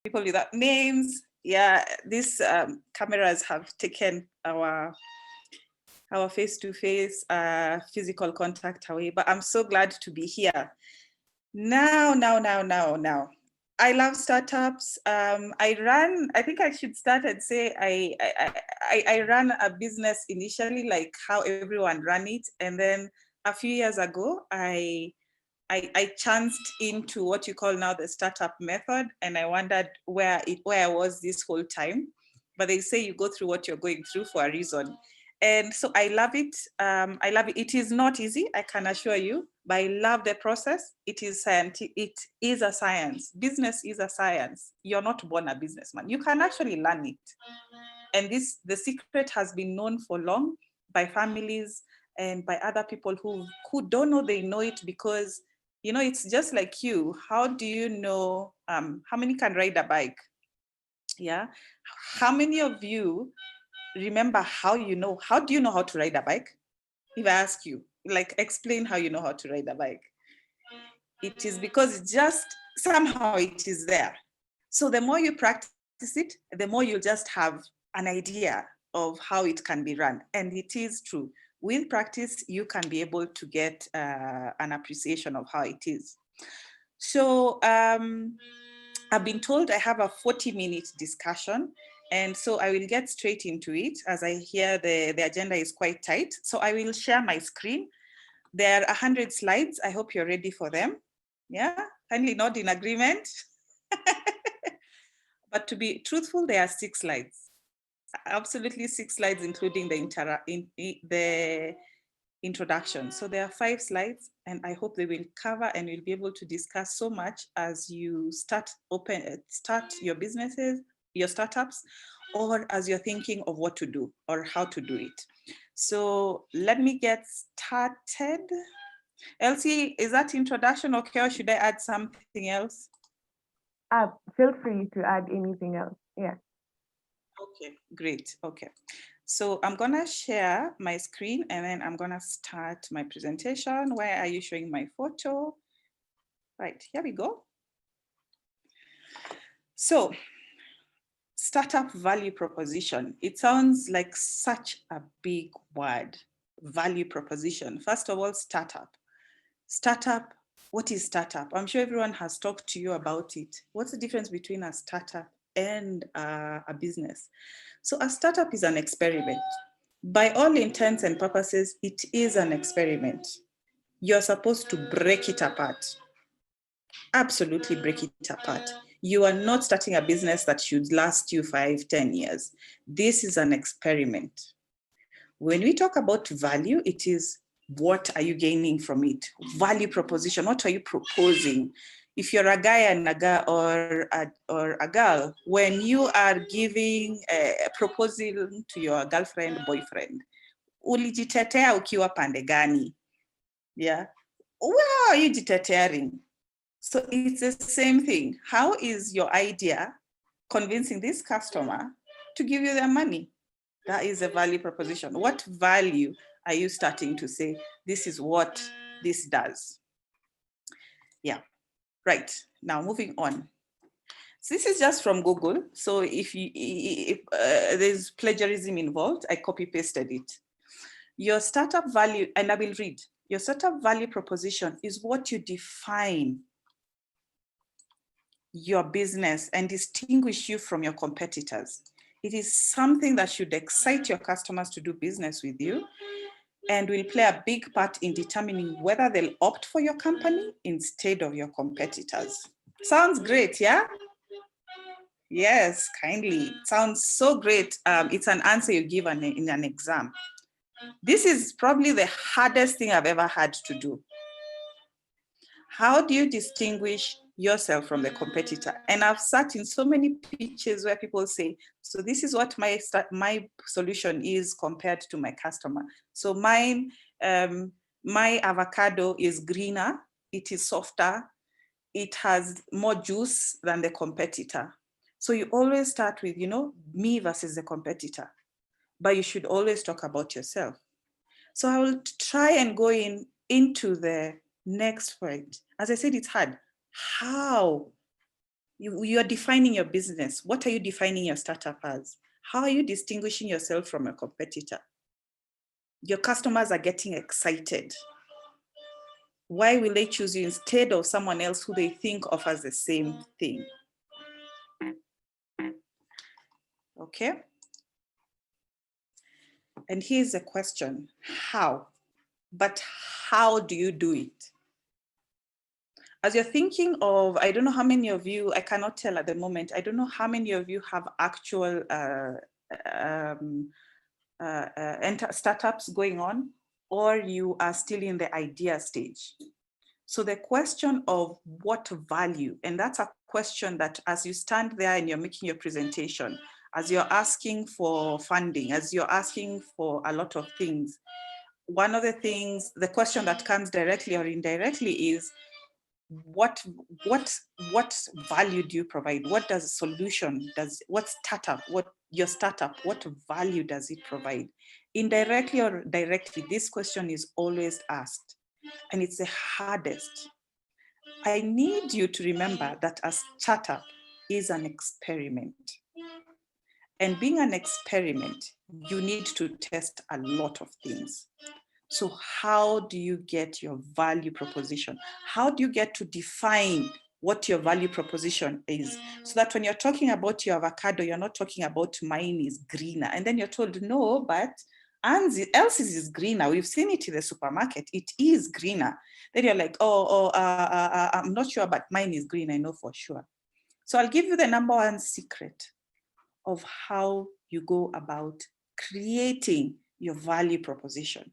people without names. Yeah, these cameras have taken our face-to-face physical contact away, but I'm so glad to be here. Now. I love startups. I think I should start and say I ran a business initially, like how everyone ran it. And then a few years ago, I chanced into what you call now the startup method. And I wondered where I was this whole time. But they say you go through what you're going through for a reason. And so I love it. I love it. It is not easy, I can assure you, but I love the process. It is scientific. It is a science. Business is a science. You're not born a businessman. You can actually learn it. And the secret has been known for long by families and by other people who don't know they know it, because, you know, it's just like you. How do you know how many can ride a bike? Yeah. How many of you remember how do you know how to ride a bike? If I ask you, like, explain how you know how to ride a bike. It is because just somehow it is there. So the more you practice it, the more you just have an idea of how it can be run. And it is true. With practice, you can be able to get an appreciation of how it is. So I've been told I have a 40-minute discussion. And so I will get straight into it, as I hear the agenda is quite tight. So I will share my screen. There are 100 slides. I hope you're ready for them. Yeah, kindly nod in agreement. But to be truthful, there are 6 slides. Absolutely 6 slides, including the introduction. So there are 5 slides, and I hope they will cover and we'll be able to discuss so much as you start your businesses, your startups, or as you're thinking of what to do or how to do it. So let me get started. Elsie, is that introduction okay, or should I add something else? Feel free to add anything else. Yeah. Okay, great. Okay. So I'm gonna share my screen and then I'm gonna start my presentation. Where are you showing my photo? Right, here we go. So, startup value proposition. It sounds like such a big word, value proposition. First of all, startup. Startup, what is startup? I'm sure everyone has talked to you about it. What's the difference between a startup and a business? So a startup is an experiment. By all intents and purposes, it is an experiment. You're supposed to break it apart. Absolutely break it apart. You are not starting a business that should last you 5, 10 years. This is an experiment. When we talk about value, it is what are you gaining from it? Value proposition, what are you proposing? If you're a guy and a girl or a girl, when you are giving a proposal to your girlfriend, boyfriend, ulijitetea ukiwa pande gani? Yeah. Where are you jitetearing? So it's the same thing. How is your idea convincing this customer to give you their money? That is a value proposition. What value are you starting to say, this is what this does? Yeah, right. Now moving on. So this is just from Google. So if there's plagiarism involved, I copy pasted it. Your startup value, and I will read, your startup value proposition is what you define your business and distinguish you from your competitors. It is something that should excite your customers to do business with you and will play a big part in determining whether they'll opt for your company instead of your competitors. Sounds great, yeah? Yes, kindly. Sounds so great. It's an answer you give in an exam. This is probably the hardest thing I've ever had to do. How do you distinguish yourself from the competitor? And I've sat in so many pitches where people say, so this is what my solution is compared to my customer. So mine, my avocado is greener, it is softer, it has more juice than the competitor. So you always start with, me versus the competitor, but you should always talk about yourself. So I will try and go into the next point. As I said, it's hard. How You're defining your business. What are you defining your startup as? How are you distinguishing yourself from a competitor? Your customers are getting excited. Why will they choose you instead of someone else who they think offers the same thing? Okay. And here's the question, how? But how do you do it? As you're thinking of, I don't know how many of you, I cannot tell at the moment, I don't know how many of you have actual startups going on, or you are still in the idea stage. So the question of what value, and that's a question that as you stand there and you're making your presentation, as you're asking for funding, as you're asking for a lot of things, one of the things, the question that comes directly or indirectly is, what value do you provide? What does solution, what your startup, what value does it provide? Indirectly or directly, this question is always asked, and it's the hardest. I need you to remember that a startup is an experiment. And being an experiment, you need to test a lot of things. So how do you get your value proposition? How do you get to define what your value proposition is? So that when you're talking about your avocado, you're not talking about mine is greener. And then you're told, no, but else's is greener. We've seen it in the supermarket. It is greener. Then you're like, I'm not sure, but mine is green. I know for sure. So I'll give you the number one secret of how you go about creating your value proposition.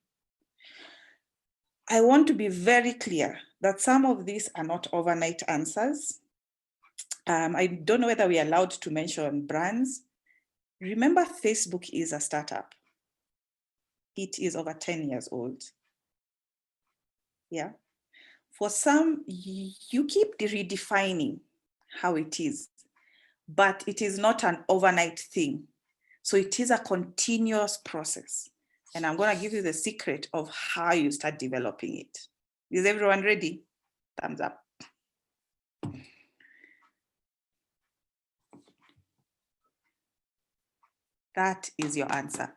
I want to be very clear that some of these are not overnight answers. I don't know whether we're allowed to mention brands. Remember, Facebook is a startup. It is over 10 years old. Yeah. For some, you keep redefining how it is, but it is not an overnight thing. So it is a continuous process. And I'm going to give you the secret of how you start developing it. Is everyone ready? Thumbs up. That is your answer.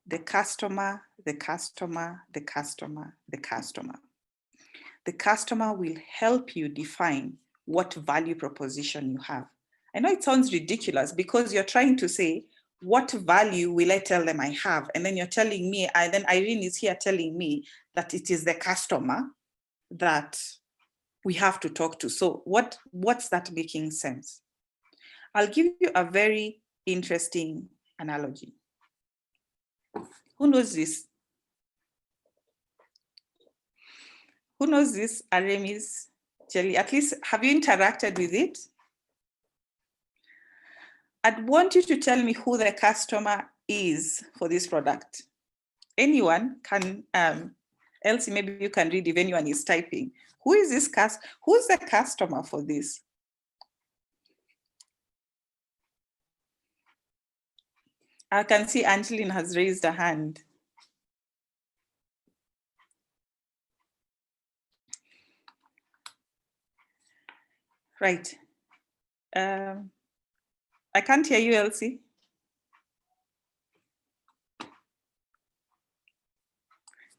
The customer, the customer, the customer, the customer. The customer will help you define what value proposition you have. I know it sounds ridiculous because you're trying to say, what value will I tell them I have? And then you're telling me, and then Irene is here telling me that it is the customer that we have to talk to. So what's that making sense? I'll give you a very interesting analogy. Who knows this? Who knows this Aramis jelly? At least have you interacted with it? I'd want you to tell me who the customer is for this product. Anyone can, Elsie, maybe you can read if anyone is typing. Who is this who's the customer for this? I can see Angeline has raised a hand. Right. I can't hear you, Elsie.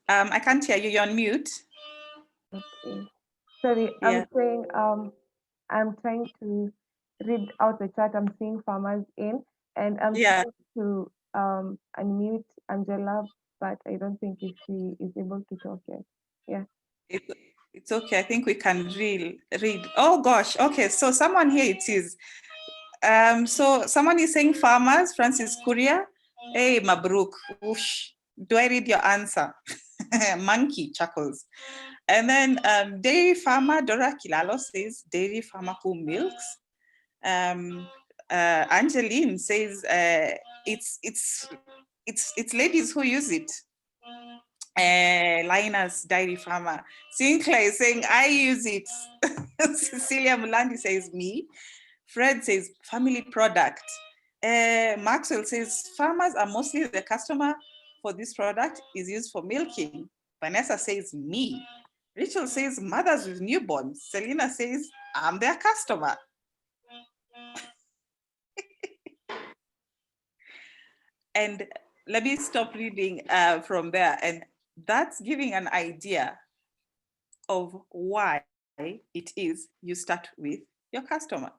I can't hear you. You're on mute. Okay. Sorry, Yeah. I'm saying I'm trying to read out the chat. I'm seeing farmers in, and I'm trying to unmute Angela, but I don't think if she is able to talk yet. Yeah. It's okay. I think we can read. Oh gosh. Okay. So someone here it is. So someone is saying farmers, Francis Courier. Hey, Mabruk. Whoosh. Do I read your answer? Monkey chuckles. And then dairy farmer, Dora Kilalo says, dairy farmer who milks. Angeline says, it's ladies who use it. Linus, dairy farmer. Sinclair is saying, I use it. Cecilia Mulandi says, me. Fred says, family product. Maxwell says, farmers are mostly the customer for this product is used for milking. Vanessa says, me. Rachel says, mothers with newborns. Selena says, I'm their customer. And let me stop reading from there. And that's giving an idea of why it is you start with your customer.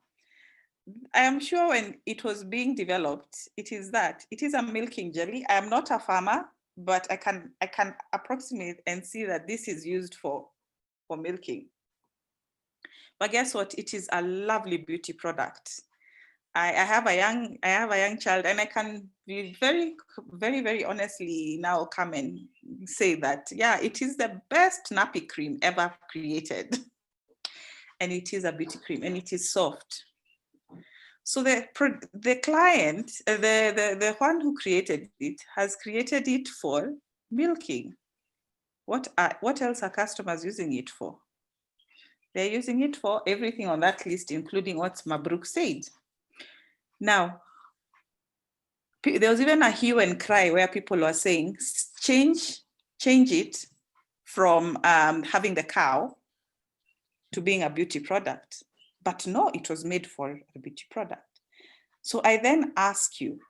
I am sure when it was being developed, it is a milking jelly. I am not a farmer, but I can approximate and see that this is used for milking. But guess what? It is a lovely beauty product. I have a young child, and I can be very, very, very honestly now come and say that, yeah, it is the best nappy cream ever created. And it is a beauty cream, and it is soft. So the client, the one who created it, has created it for milking. What else are customers using it for? They're using it for everything on that list, including what Mabruk said. Now, there was even a hue and cry where people were saying, change it from having the cow to being a beauty product. But no, it was made for a beauty product. So I then ask you,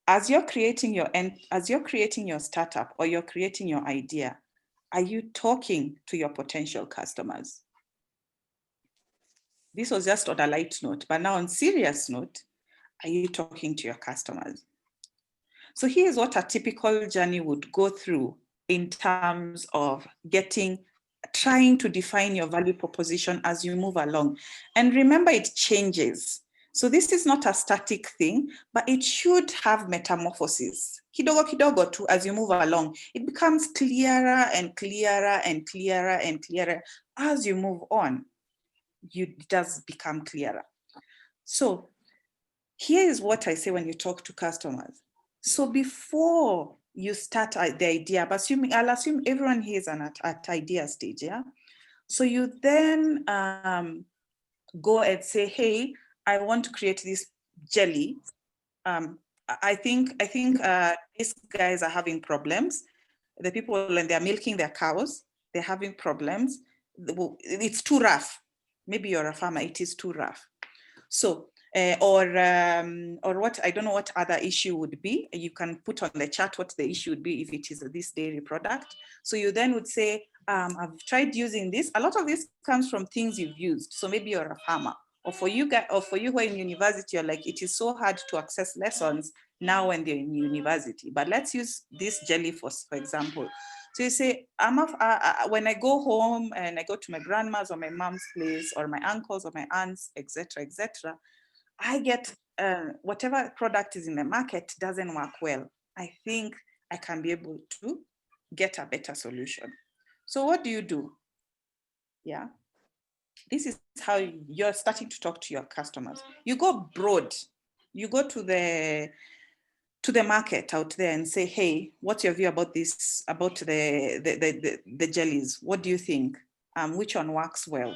as you're creating your startup or you're creating your idea, are you talking to your potential customers? This was just on a light note, but now on serious note, are you talking to your customers? So here's what a typical journey would go through in terms of trying to define your value proposition as you move along. And remember, it changes. So this is not a static thing, but it should have metamorphosis. Kidogo kidogo too, as you move along, it becomes clearer and clearer and clearer and clearer. As you move on, it does become clearer. So here is what I say when you talk to customers. So before you start the idea, but I'll assume everyone here is at idea stage, yeah? So you then go and say, hey, I want to create this jelly. I think these guys are having problems. The people, when they're milking their cows, they're having problems. It's too rough. Maybe you're a farmer, it is too rough. So, or what, I don't know what other issue would be. You can put on the chat what the issue would be if it is this dairy product. So you then would say, I've tried using this. A lot of this comes from things you've used. So maybe you're a farmer, or for you guys, or for you who are in university, you're like, it is so hard to access lessons now when they're in university. But let's use this jelly for example. So you say, when I go home and I go to my grandma's or my mom's place or my uncle's or my aunts, etc., etc., I get whatever product is in the market doesn't work well. I think I can be able to get a better solution. So what do? Yeah. This is how you're starting to talk to your customers. You go broad. You go to the market out there and say, hey, what's your view about this, about the jellies? What do you think? Which one works well?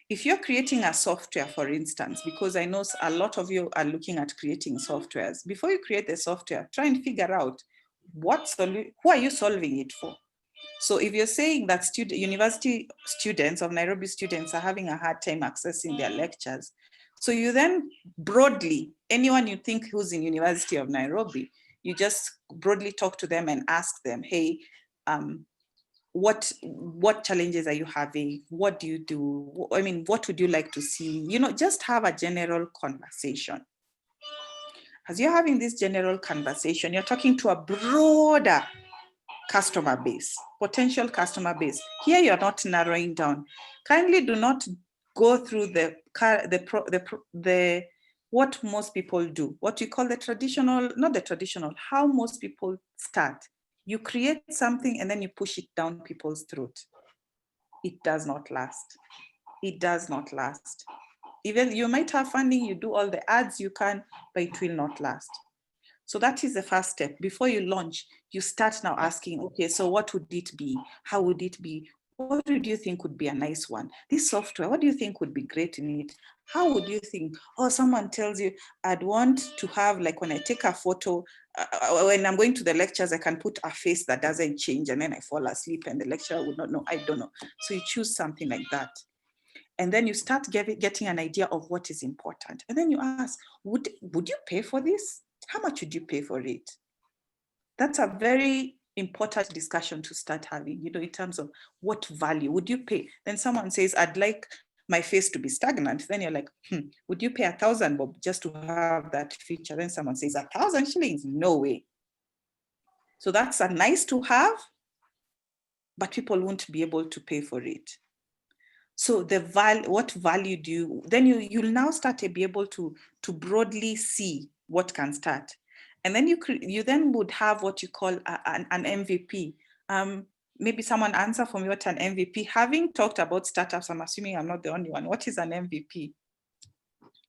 If you're creating a software, for instance, because I know a lot of you are looking at creating softwares, before you create the software, try and figure out who are you solving it for? So if you're saying that university students of Nairobi students are having a hard time accessing their lectures, so you then broadly, anyone you think who's in University of Nairobi, you just broadly talk to them and ask them, hey, what challenges are you having? What do you do? I mean, what would you like to see? Just have a general conversation. As you're having this general conversation, you're talking to a broader customer base, potential customer base. Here you're not narrowing down. Kindly do not go through what most people do, what you call the traditional, not the traditional, how most people start. You create something and then you push it down people's throat. It does not last. It does not last. Even you might have funding, you do all the ads you can, but it will not last. So that is the first step. Before you launch, you start now asking, okay, so what would it be? How would it be? What do you think would be a nice one? This software, what do you think would be great in it? How would you think? Or someone tells you, I'd want to have, like when I take a photo, when I'm going to the lectures, I can put a face that doesn't change and then I fall asleep and the lecturer would not know. I don't know. So you choose something like that. And then you start getting an idea of what is important. And then you ask, would you pay for this? How much would you pay for it? That's a very important discussion to start having, in terms of what value would you pay? Then someone says, I'd like my face to be stagnant. Then you're like, would you pay 1,000 bob just to have that feature? Then someone says 1,000 shillings? No way. So that's a nice to have, but people won't be able to pay for it. So what value do you, then you'll now start to be able to broadly see what can start. And then you then would have what you call an MVP. Maybe someone answer for me what an MVP. Having talked about startups, I'm assuming I'm not the only one. What is an MVP?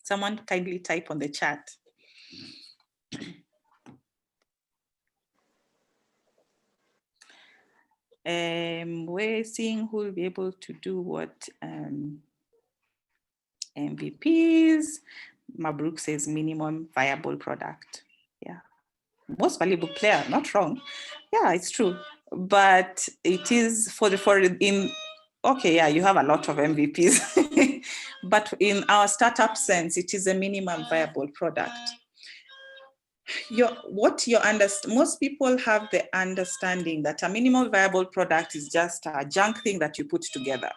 Someone kindly type on the chat. We're seeing who will be able to do what. MVPs. Mabruk says minimum viable product. Yeah. Most valuable player, not wrong. Yeah, it's true. But it is okay, yeah, you have a lot of MVPs. But in our startup sense, it is a minimum viable product. Most people have the understanding that a minimum viable product is just a junk thing that you put together.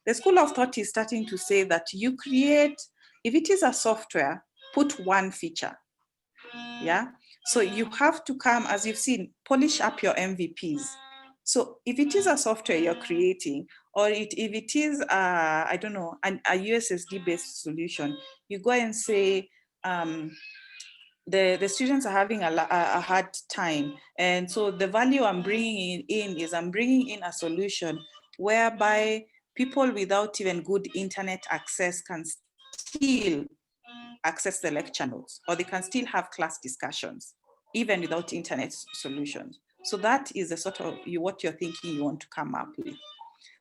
The school of thought is starting to say that you create, if it is a software, put one feature. Yeah. So you have to come, as you've seen, polish up your MVPs. So if it is a software you're creating, or if it is, I don't know, a USSD-based solution, you go and say, the students are having a hard time. And so the value I'm bringing in is I'm bringing in a solution whereby people without even good internet access can still access the lecture notes, or they can still have class discussions, even without internet solutions. So that is the sort of what you're thinking you want to come up with.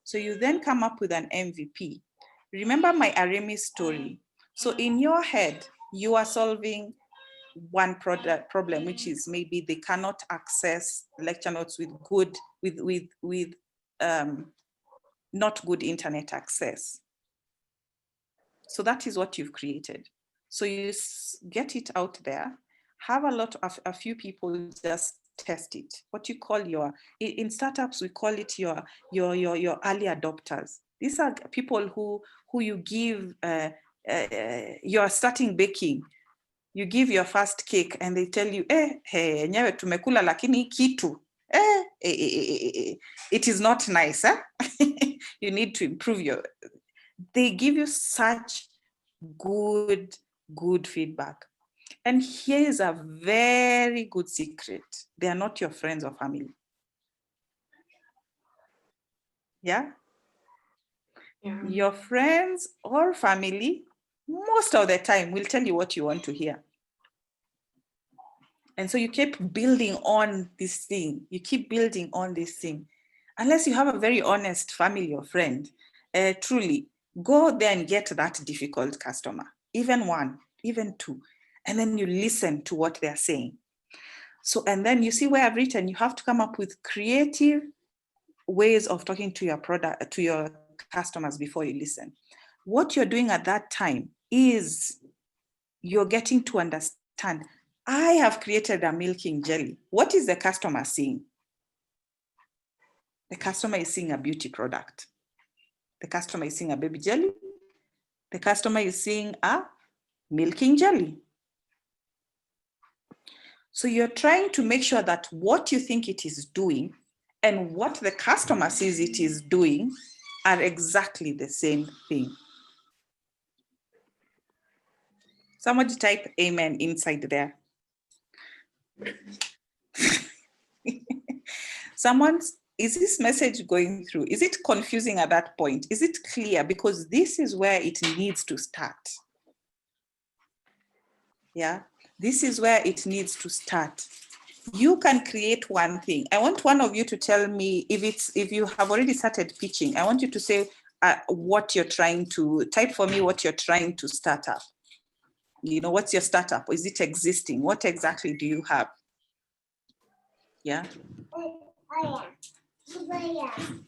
So you then come up with an MVP. Remember my Aremi story. So in your head, you are solving one problem, which is maybe they cannot access lecture notes with not good internet access. So that is what you've created. So you get it out there, have a few people just test it. What you call in startups, we call it your early adopters. These are people who you give, you're starting baking. You give your first cake and they tell you, enyewe tumekula lakini kitu, it is not nice. You need to improve they give you such good feedback. And here is a very good secret. They are not your friends or family. Yeah? Your friends or family, most of the time, will tell you what you want to hear. And so you keep building on this thing. You keep building on this thing. Unless you have a very honest family or friend, truly, go there and get that difficult customer, even one, even two, and then you listen to what they're saying. So, and then you see where I've written, you have to come up with creative ways of talking to your product, to your customers before you listen. What you're doing at that time is you're getting to understand, I have created a milking jelly. What is the customer seeing? The customer is seeing a beauty product. The customer is seeing a baby jelly. The customer is seeing a milking jelly. So you're trying to make sure that what you think it is doing and what the customer sees it is doing are exactly the same thing. Somebody type amen inside there. Is this message going through? Is it confusing at that point? Is it clear? Because this is where it needs to start. Yeah, this is where it needs to start. You can create one thing. I want one of you to tell me if you have already started pitching. I want you to say what you're trying to type for me. What you're trying to start up. What's your startup? Is it existing? What exactly do you have? Yeah.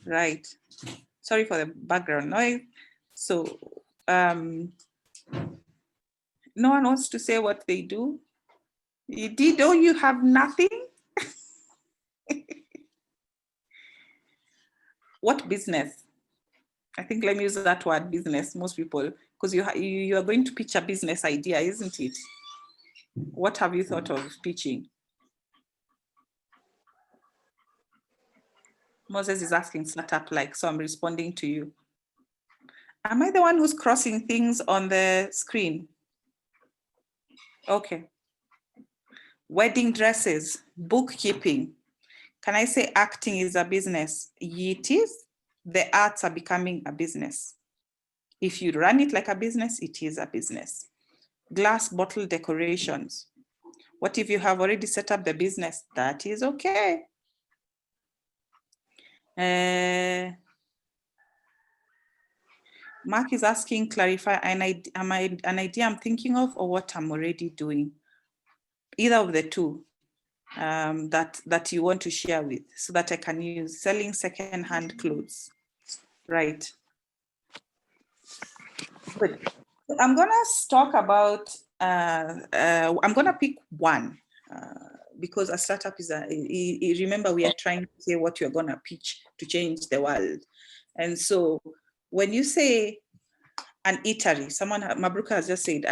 Right. Sorry for the background noise. So no one wants to say what they do. Dido, you have nothing? What business? I think let me use that word, business, most people, because you are going to pitch a business idea, isn't it? What have you thought of pitching? Moses is asking startup like, so I'm responding to you. Am I the one who's crossing things on the screen? Okay. Wedding dresses, bookkeeping. Can I say acting is a business? It is. The arts are becoming a business. If you run it like a business, it is a business. Glass bottle decorations. What if you have already set up the business? That is okay. Mark is asking, clarify an idea I'm thinking of or what I'm already doing? Either of the two that you want to share with, so that I can use. Selling second-hand clothes. Right. Good. I'm gonna talk about, I'm gonna pick one because a startup is remember we are trying to say what you're gonna pitch to change the world. And so when you say an eatery, someone, Mabruka has just said,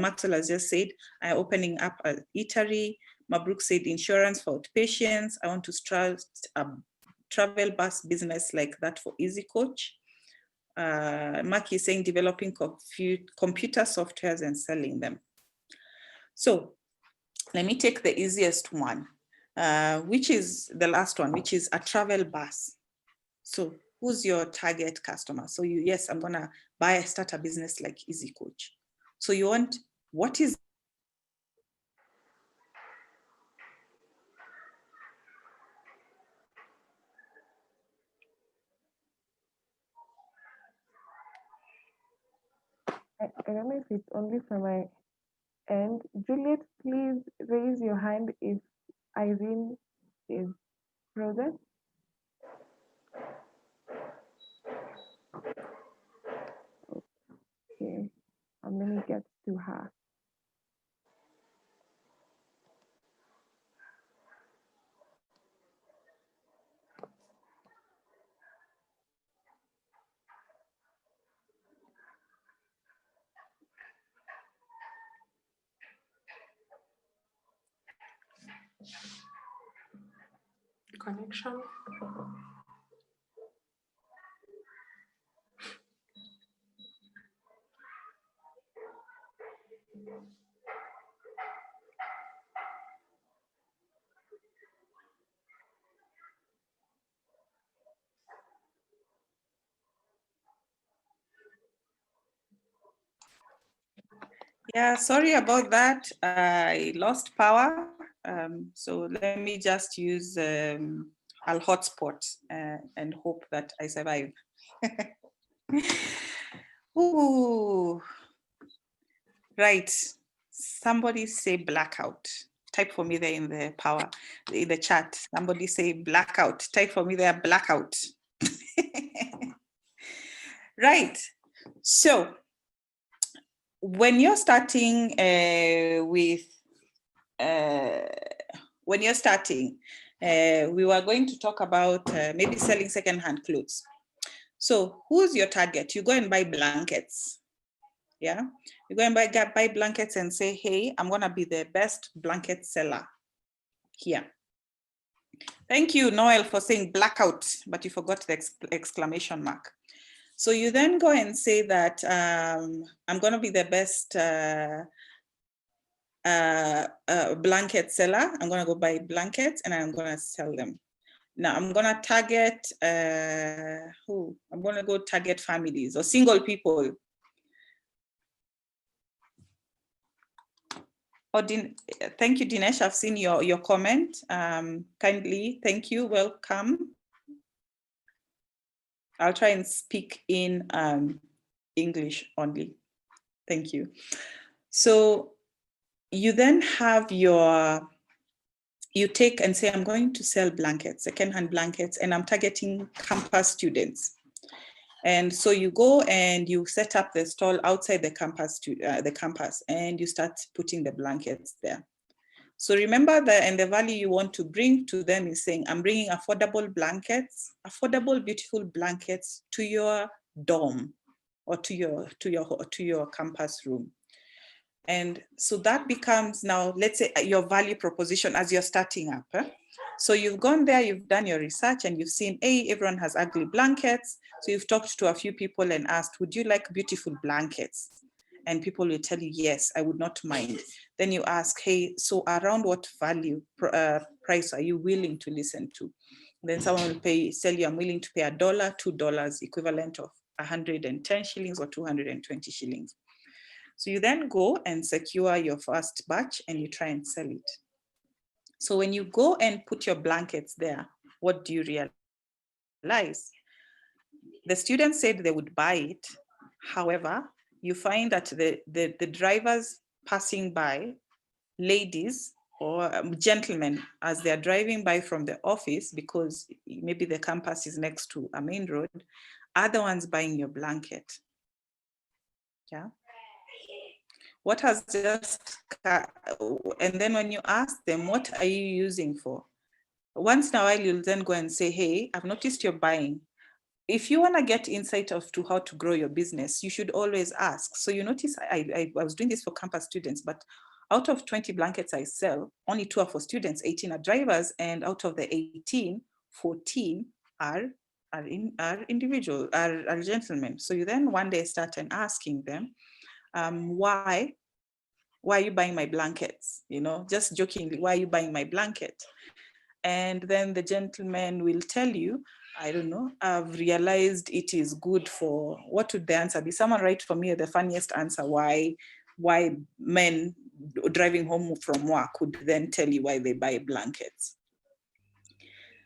Maxwell has just said, I'm opening up an eatery. Mabruk said insurance for outpatients. I want to start a travel bus business like that for Easy Coach. Mark is saying developing computer softwares and selling them. So let me take the easiest one, which is the last one, which is a travel bus. So who's your target customer? So yes, I'm gonna start a business like Easy Coach. So you want, what is I don't know if it's only from my end. Juliet, please raise your hand if Irene is frozen. Okay, and let me get to her. Connection. Yeah, sorry about that. I lost power. So let me just use I'll hotspot and hope that I survive. Ooh. Right. Somebody say blackout. Type for me there in the in the chat. Somebody say blackout. Type for me there, blackout. Right. So when you're starting we were going to talk about maybe selling secondhand clothes. So who's your target? You go and buy blankets. Yeah, you go and buy blankets and say, hey, I'm gonna be the best blanket seller here. Thank you, Noel, for saying blackout, but you forgot the exclamation mark. So you then go and say that I'm gonna be the best blanket seller. I'm gonna go buy blankets and I'm gonna sell them. Now I'm gonna target who? I'm gonna go target families or single people. Oh, thank you, Dinesh. I've seen your comment. Kindly, thank you. Welcome. I'll try and speak in English only. Thank you. So you then have you take and say, I'm going to sell blankets, secondhand blankets, and I'm targeting campus students. And so you go and you set up the stall outside the campus and you start putting the blankets there. So remember that, and the value you want to bring to them is saying, I'm bringing affordable blankets, affordable, beautiful blankets to your dorm or to your campus room. And so that becomes now, let's say, your value proposition as you're starting up. So you've gone there, you've done your research and you've seen, hey, everyone has ugly blankets. So you've talked to a few people and asked, would you like beautiful blankets? And people will tell you, yes, I would not mind. Then you ask, hey, so around what value price are you willing to listen to? Then someone will tell you, I'm willing to pay $1, $2, equivalent of 110 shillings or 220 shillings. So you then go and secure your first batch and you try and sell it. So when you go and put your blankets there, what do you realize? The students said they would buy it. However, you find that the drivers passing by, ladies or gentlemen, as they're driving by from the office, because maybe the campus is next to a main road, are the ones buying your blanket. Yeah. What has just, and then when you ask them, what are you using for? Once in a while, you'll then go and say, hey, I've noticed you're buying. If you want to get insight as to how to grow your business, you should always ask. So you notice I was doing this for campus students, but out of 20 blankets I sell, only 2 are for students, 18 are drivers, and out of the 18, 14 are individual, are gentlemen. So you then one day start and asking them, why are you buying my blankets? You know, just jokingly, why are you buying my blanket? And then the gentleman will tell you, I don't know, I've realized it is good for, what would the answer be? Someone write for me the funniest answer why men driving home from work would then tell you why they buy blankets.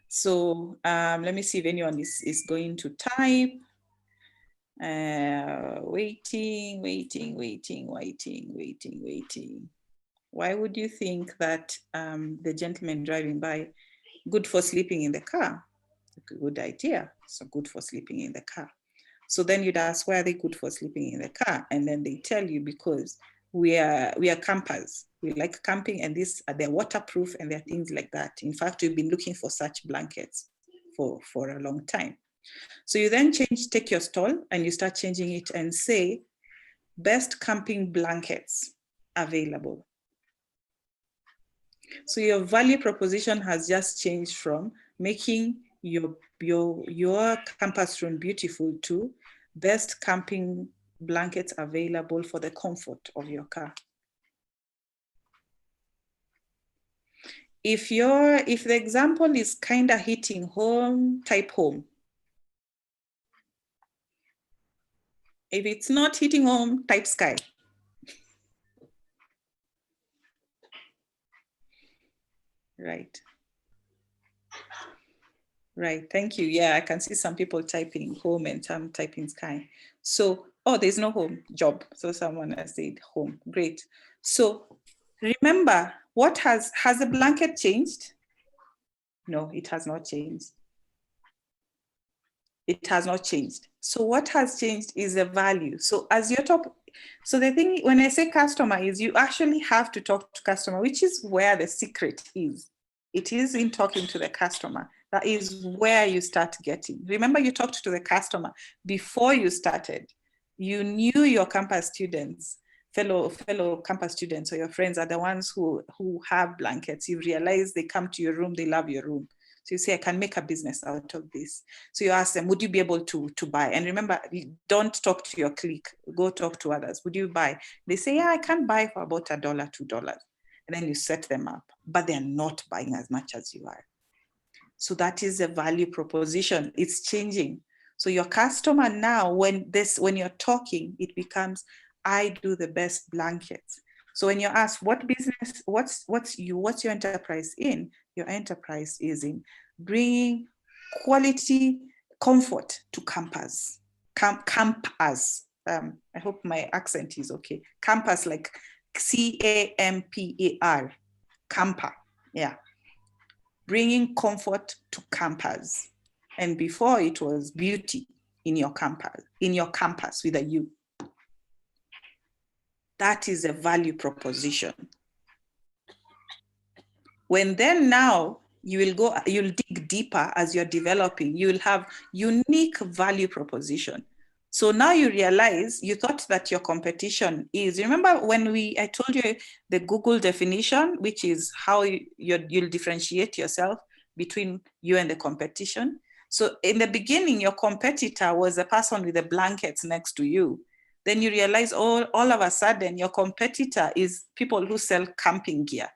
So let me see if anyone is going to type. Waiting. Why would you think that the gentleman driving by, good for sleeping in the car? Good idea. So good for sleeping in the car. So then you'd ask, why are they good for sleeping in the car? And then they tell you, because we are campers. We like camping, and they're waterproof and they're things like that. In fact, we've been looking for such blankets for a long time. So you then take your stall and you start changing it and say, best camping blankets available. So your value proposition has just changed from making your campus room beautiful to best camping blankets available for the comfort of your car. If the example is kind of hitting home, type home. If it's not hitting home, type sky. Right, thank you. Yeah, I can see some people typing home and some typing sky. So, there's no home, job. So someone has said home, great. So remember, has the blanket changed? No, it has not changed. It has not changed. So what has changed is the value. So as your so the thing, when I say customer, is you actually have to talk to customer, which is where the secret is. It is in talking to the customer. That is where you start getting. Remember, you talked to the customer before you started. You knew your campus students, fellow campus students, or your friends are the ones who have blankets. You realize they come to your room, they love your room. So you say, I can make a business out of this. So you ask them, would you be able to buy? And remember, don't talk to your clique, go talk to others. Would you buy? They say, yeah, I can buy for about $1, $2. And then you set them up, but they're not buying as much as you are. So that is a value proposition. It's changing. So your customer now, when you're talking, it becomes, I do the best blankets. So when you ask what business, what's your enterprise in? Your enterprise is in bringing quality comfort to campers. Campers. I hope my accent is okay. Campus, like CAMPER. Camper. Yeah. Bringing comfort to campers. And before it was beauty. in your campus with a U. That is a value proposition. When then now you'll dig deeper as you're developing, you'll have unique value proposition. So now you realize you thought that your competition is, remember when I told you the Google definition, which is how you'll differentiate yourself between you and the competition. So in the beginning, your competitor was the person with the blankets next to you. Then you realize all of a sudden your competitor is people who sell camping gear.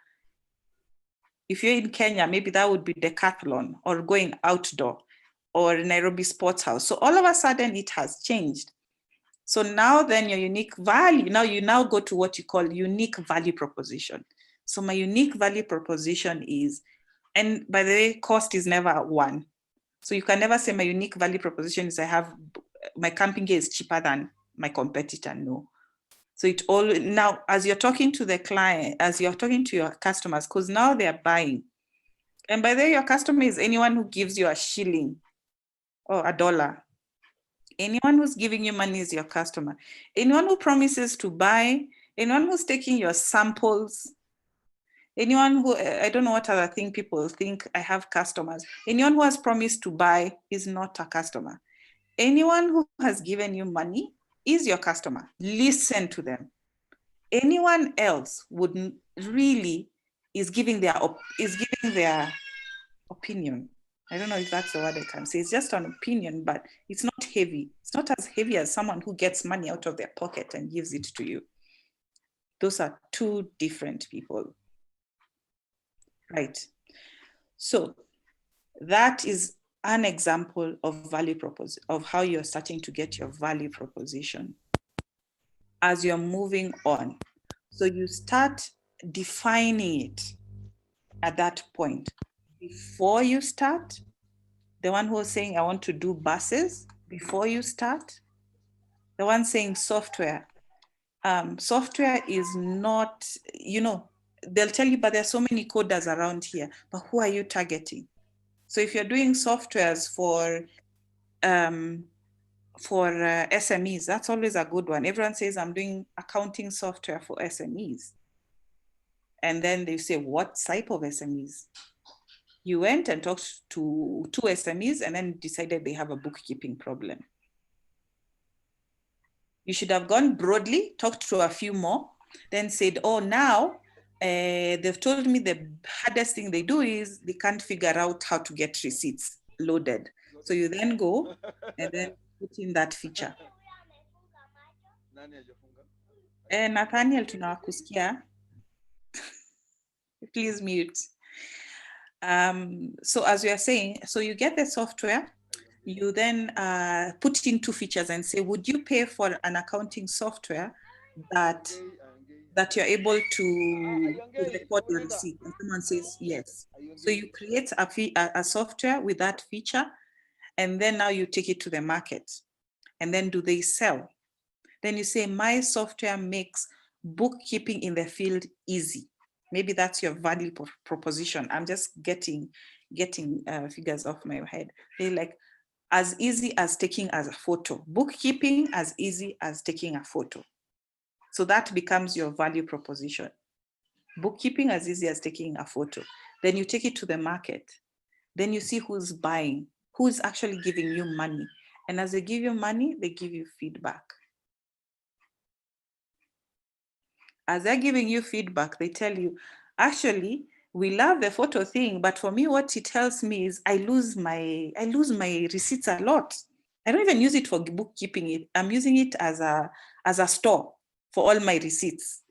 If you're in Kenya, maybe that would be Decathlon or going outdoor or Nairobi Sports House. So all of a sudden it has changed. So now then your unique value, you now go to what you call unique value proposition. So my unique value proposition is, and by the way, cost is never one. So you can never say my unique value proposition is my camping gear is cheaper than my competitor, no. So now as you're talking to the client, as you're talking to your customers, because now they're buying. And by the way, your customer is anyone who gives you a shilling or $1. Anyone who's giving you money is your customer. Anyone who promises to buy, anyone who's taking your samples, anyone who, I don't know what other thing people think I have customers. Anyone who has promised to buy is not a customer. Anyone who has given you money is your customer. Listen to them. Anyone else would really is giving their opinion. I don't know if that's the word I can say. It's just an opinion, but it's not heavy. It's not as heavy as someone who gets money out of their pocket and gives it to you. Those are two different people. Right. So that is an example of value proposition, of how you're starting to get your value proposition as you're moving on. So you start defining it at that point. Before you start, the one who was saying, I want to do buses, before you start, the one saying software. Software is not, they'll tell you, but there's so many coders around here, but who are you targeting? So if you're doing softwares for SMEs, that's always a good one. Everyone says, I'm doing accounting software for SMEs. And then they say, what type of SMEs? You went and talked to 2 SMEs and then decided they have a bookkeeping problem. You should have gone broadly, talked to a few more, then said, oh, now they've told me the hardest thing they do is they can't figure out how to get receipts loaded. So you then go and then put in that feature. Nathaniel, tunawakusikia. Please mute. So as we are saying, so you get the software, you then put in 2 features and say, would you pay for an accounting software that you're able to record your receipt? And someone says yes. So you create a software with that feature, and then now you take it to the market. And then do they sell? Then you say, my software makes bookkeeping in the field easy. Maybe that's your value proposition. I'm just getting figures off my head. They're like, as easy as taking as a photo. Bookkeeping as easy as taking a photo. So that becomes your value proposition. Bookkeeping as easy as taking a photo. Then you take it to the market. Then you see who's buying, who's actually giving you money. And as they give you money, they give you feedback. As they're giving you feedback, they tell you, actually, we love the photo thing, but for me, what it tells me is I lose my receipts a lot. I don't even use it for bookkeeping. I'm using it as a store for all my receipts.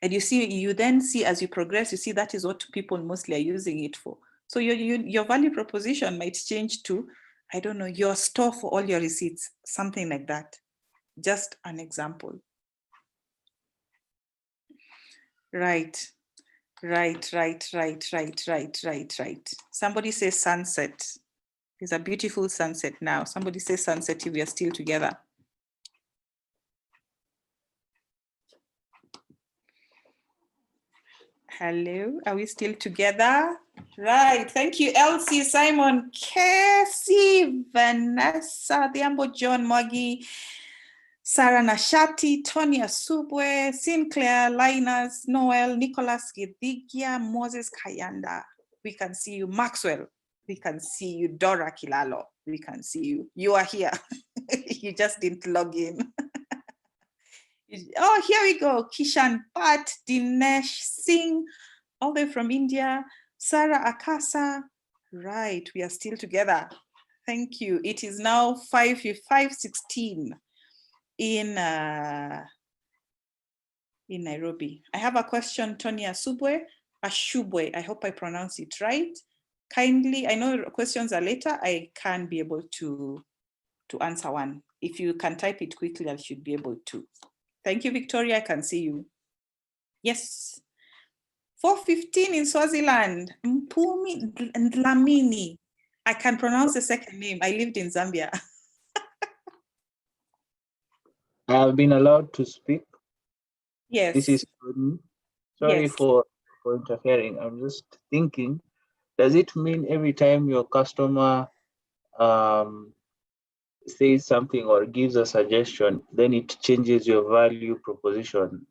And you then see as you progress, you see that is what people mostly are using it for. So your value proposition might change to, I don't know, your store for all your receipts, something like that. Just an example. Right. Somebody says sunset. It's a beautiful sunset now. Somebody says sunset if we are still together. Hello, are we still together? Right. Thank you, Elsie, Simon, Cassie, Vanessa, Diambo, John, Moggy, Sarah Nashati, Tonya Subwe, Sinclair, Linus, Noel, Nicholas Gidigia, Moses Kayanda. We can see you, Maxwell. We can see you, Dora Kilalo. We can see you. You are here. You just didn't log in. Oh, here we go. Kishan Pat, Dinesh Singh, all the way from India. Sarah Akasa. Right, we are still together. Thank you. It is now 5:16 in Nairobi. I have a question, Tonya Ashubwe. I hope I pronounce it right. Kindly, I know questions are later. I can be able to answer one. If you can type it quickly, I should be able to. Thank you, Victoria. I can see you. Yes. 4:15 in Swaziland. Mpumi Dlamini. I can pronounce the second name. I lived in Zambia. I have been allowed to speak. Yes. This is Tony. Sorry yes. for interfering. I'm just thinking, does it mean every time your customer says something or gives a suggestion, then it changes your value proposition?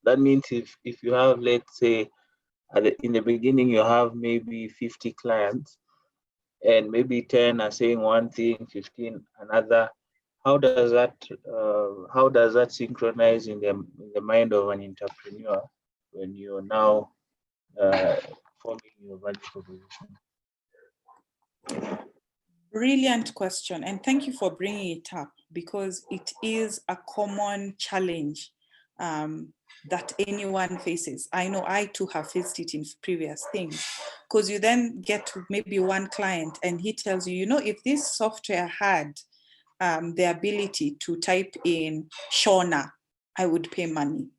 That means if you have, let's say, in the beginning, you have maybe 50 clients, and maybe 10 are saying one thing, 15 another. How does that synchronize in the mind of an entrepreneur when you're now forming your value proposition? Brilliant question. And thank you for bringing it up, because it is a common challenge that anyone faces. I know I too have faced it in previous things, because you then get to maybe one client and he tells you, if this software had the ability to type in Shona, I would pay money.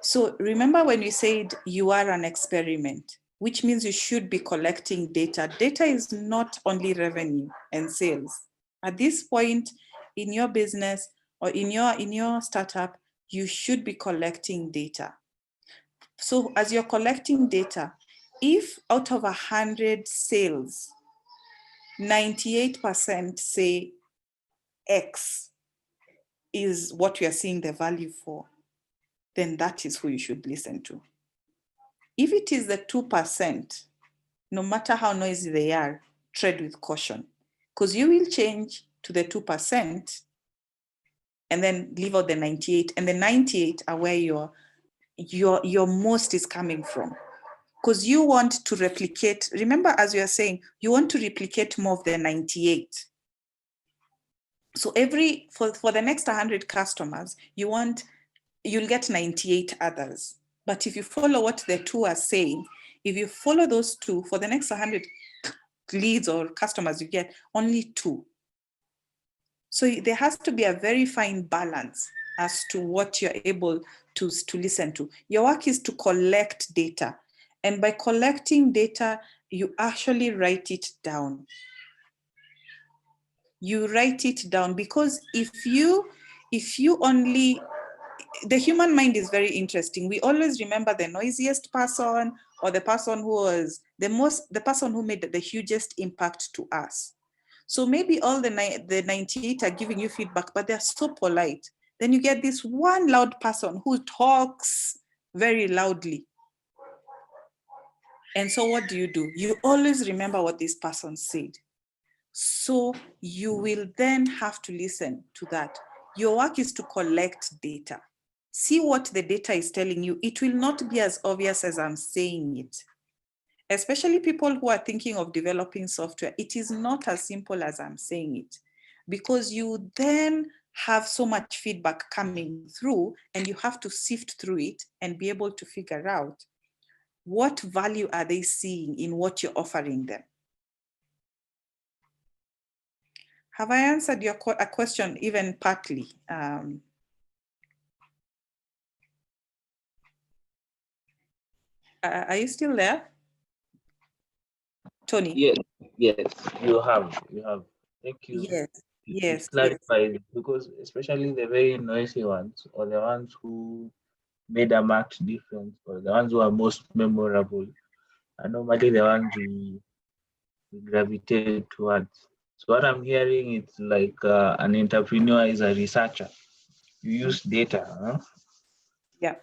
So remember when you said you are an experiment, which means you should be collecting data. Data is not only revenue and sales. At this point in your business or in your startup, you should be collecting data. So as you're collecting data, if out of 100 sales, 98% say X is what we are seeing the value for, then that is who you should listen to. If it is the 2%, no matter how noisy they are, tread with caution, because you will change to the 2% and then leave out the 98, and the 98 are where your most is coming from, because you want to replicate. Remember, as you are saying, you want to replicate more of the 98. So for the next 100 customers, you'll get 98 others. But if you follow what the two are saying, if you follow those two, for the next 100 leads or customers, you get only 2. So there has to be a very fine balance as to what you're able to listen to. Your work is to collect data. And by collecting data, you actually write it down. You write it down, because if you only, the human mind is very interesting. We always remember the noisiest person, or the person who was the person who made the hugest impact to us. So maybe all the 98 are giving you feedback, but they're so polite. Then you get this one loud person who talks very loudly. And so what do? You always remember what this person said. So you will then have to listen to that. Your work is to collect data. See what the data is telling you. It will not be as obvious as I'm saying it. Especially people who are thinking of developing software, it is not as simple as I'm saying it, because you then have so much feedback coming through, and you have to sift through it and be able to figure out what value are they seeing in what you're offering them. Have I answered your question even partly? Are you still there, Tony? Yes, you have. Thank you. Yes, yes. It clarifies, because especially the very noisy ones, or the ones who made a marked difference, or the ones who are most memorable, are normally the ones we gravitate towards. So what I'm hearing, it's like an entrepreneur is a researcher. You use data, huh? Yeah.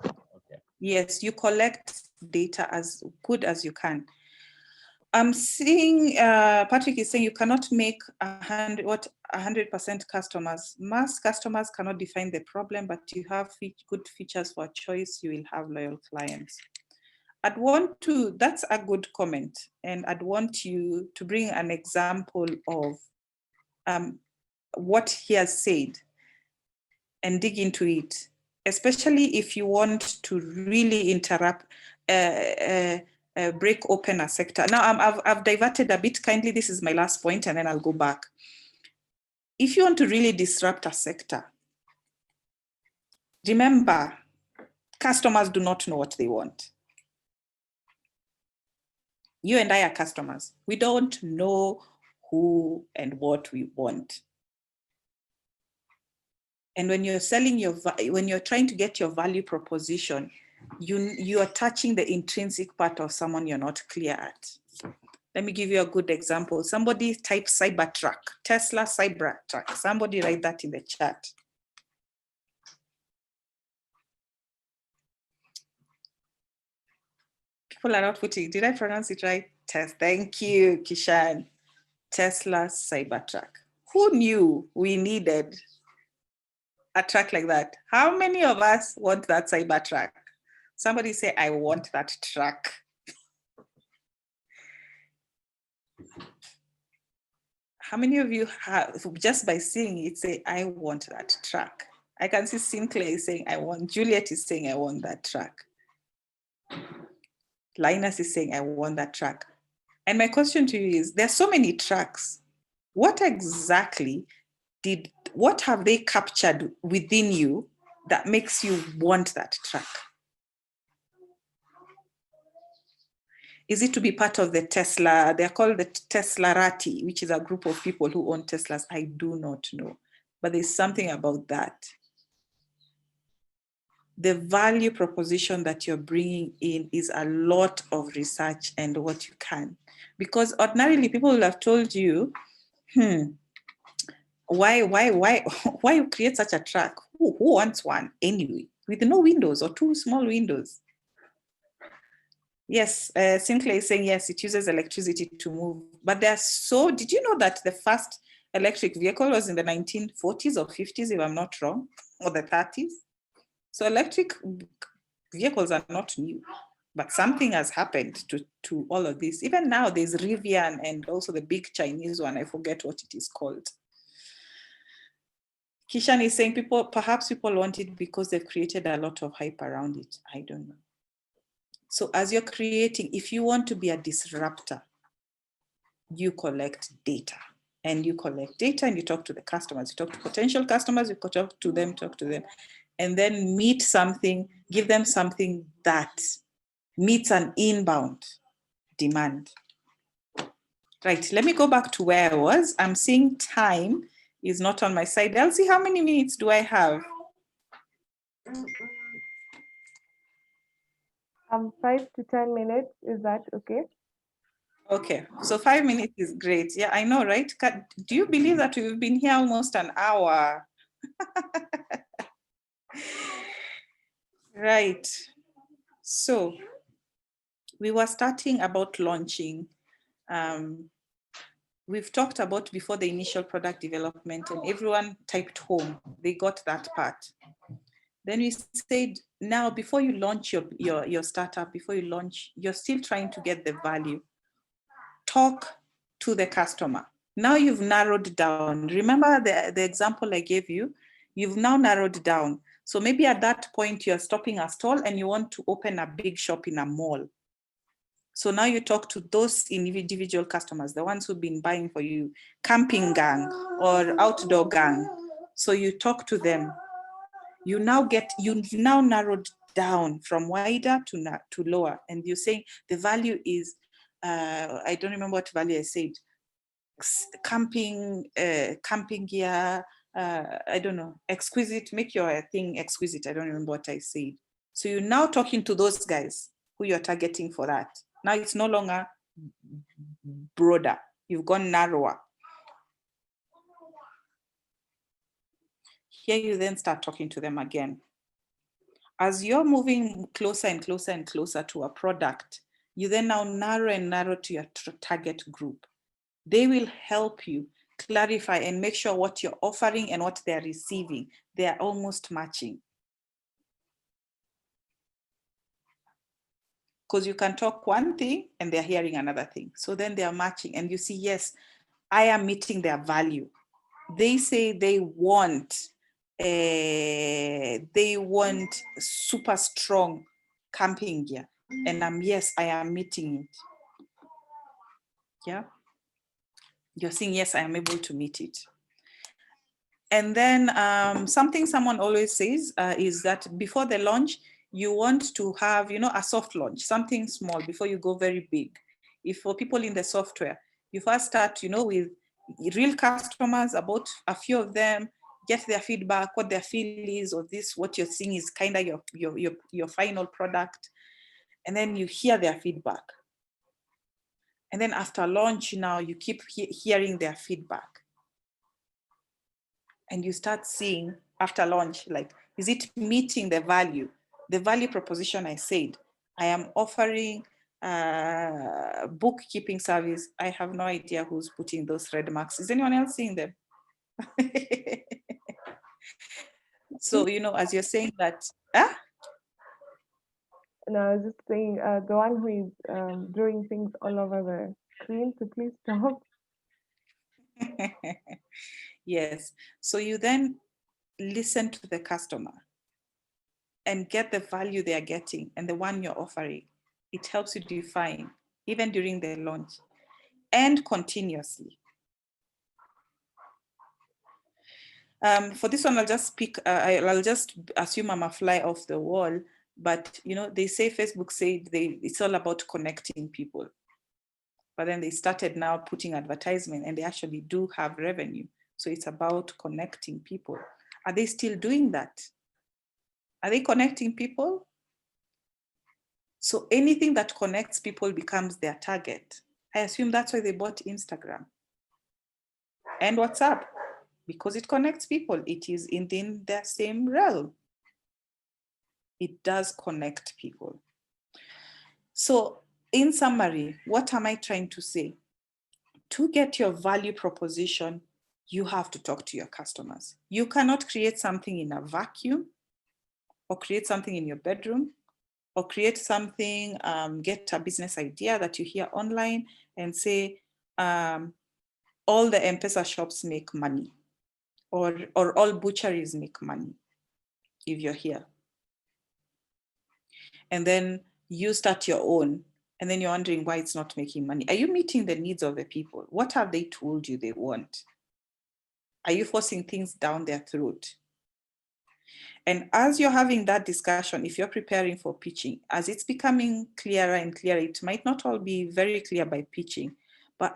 Okay. Yes, you collect data as good as you can. I'm seeing Patrick is saying you cannot make 100% customers. Mass customers cannot define the problem, but you have good features for choice. You will have loyal clients. That's a good comment, and I'd want you to bring an example of what he has said and dig into it, especially if you want to really break open a sector. Now, I've diverted a bit. Kindly, this is my last point, and then I'll go back. If you want to really disrupt a sector, remember, customers do not know what they want. You and I are customers. We don't know who and what we want. And when you're when you're trying to get your value proposition, you are touching the intrinsic part of someone you're not clear at. Let me give you a good example. Somebody type Cybertruck, Tesla Cybertruck. Somebody write that in the chat. People are not putting, did I pronounce it right? Thank you, Kishan. Tesla Cybertruck. Who knew we needed a truck like that? How many of us want that Cybertruck? Somebody say, I want that truck. How many of you have, just by seeing it, say, I want that truck? I can see Sinclair is saying, I want, Juliet is saying, I want that truck. Linus is saying, I want that truck. And my question to you is, there's so many trucks. What exactly what have they captured within you that makes you want that truck? Is it to be part of the Tesla? They're called the Teslarati, which is a group of people who own Teslas. I do not know, but there's something about that. The value proposition that you're bringing in is a lot of research and what you can. Because ordinarily people will have told you, why you create such a truck? Who wants one anyway, with no windows or two small windows? Yes, Sinclair is saying, yes, it uses electricity to move. But did you know that the first electric vehicle was in the 1940s or 50s, if I'm not wrong, or the 30s? So electric vehicles are not new, but something has happened to all of this. Even now, there's Rivian and also the big Chinese one. I forget what it is called. Kishan is saying perhaps people want it because they've created a lot of hype around it. I don't know. So as you're creating, if you want to be a disruptor, you collect data. And you collect data and you talk to the customers. You talk to potential customers, you talk to them, and then give them something that meets an inbound demand. Right, let me go back to where I was. I'm seeing time is not on my side. I'll see how many minutes do I have. 5 to 10 minutes, is that okay? Okay, so 5 minutes is great. Yeah, I know, right? Do you believe that we've been here almost an hour? Right, so we were starting about launching. We've talked about before the initial product development, and everyone typed home. They got that part. Then we said, now before you launch your startup, you're still trying to get the value. Talk to the customer. Now you've narrowed down. Remember the example I gave you? You've now narrowed down. So maybe at that point you're stopping a stall and you want to open a big shop in a mall. So now you talk to those individual customers, the ones who've been buying for you, camping gang or outdoor gang. So you talk to them. You've now narrowed down from wider to lower. And you're saying the value is, I don't remember what value I said, camping gear, I don't know, exquisite, make your thing exquisite. I don't remember what I said. So you're now talking to those guys who you're targeting for that. Now it's no longer broader. You've gone narrower. Here you then start talking to them again. As you're moving closer and closer and closer to a product, you then now narrow and narrow to your target group. They will help you clarify and make sure what you're offering and what they're receiving, they're almost matching. Because you can talk one thing and they're hearing another thing. So then they're matching and you see, yes, I am meeting their value. They say they want super strong camping gear. And yes, I am meeting it. Yeah. You're saying, yes, I am able to meet it. And then something someone always says is that before the launch, you want to have, a soft launch, something small before you go very big. If for people in the software, you first start, with real customers, about a few of them, get their feedback, what their feel is, or this, what you're seeing is kind of your final product. And then you hear their feedback. And then after launch, now you keep hearing their feedback. And you start seeing after launch, like, is it meeting the value proposition I said? I am offering bookkeeping service. I have no idea who's putting those red marks. Is anyone else seeing them? So, as you're saying that, No, I was just saying the one who is drawing things all over the screen, so please stop. Yes. So you then listen to the customer and get the value they are getting and the one you're offering. It helps you define, even during the launch and continuously. For this one, I'll just speak, I'll just assume I'm a fly off the wall, but they say Facebook said it's all about connecting people. But then they started now putting advertisement and they actually do have revenue. So it's about connecting people. Are they still doing that? Are they connecting people? So anything that connects people becomes their target. I assume that's why they bought Instagram and WhatsApp, because it connects people. It is within their same realm. It does connect people. So in summary, what am I trying to say? To get your value proposition, you have to talk to your customers. You cannot create something in a vacuum or create something in your bedroom or create something, get a business idea that you hear online and say, all the M-Pesa shops make money or all butcheries make money if you're here. And then you start your own and then you're wondering why it's not making money. Are you meeting the needs of the people? What have they told you they want? Are you forcing things down their throat? And as you're having that discussion, if you're preparing for pitching, as it's becoming clearer and clearer, it might not all be very clear by pitching, but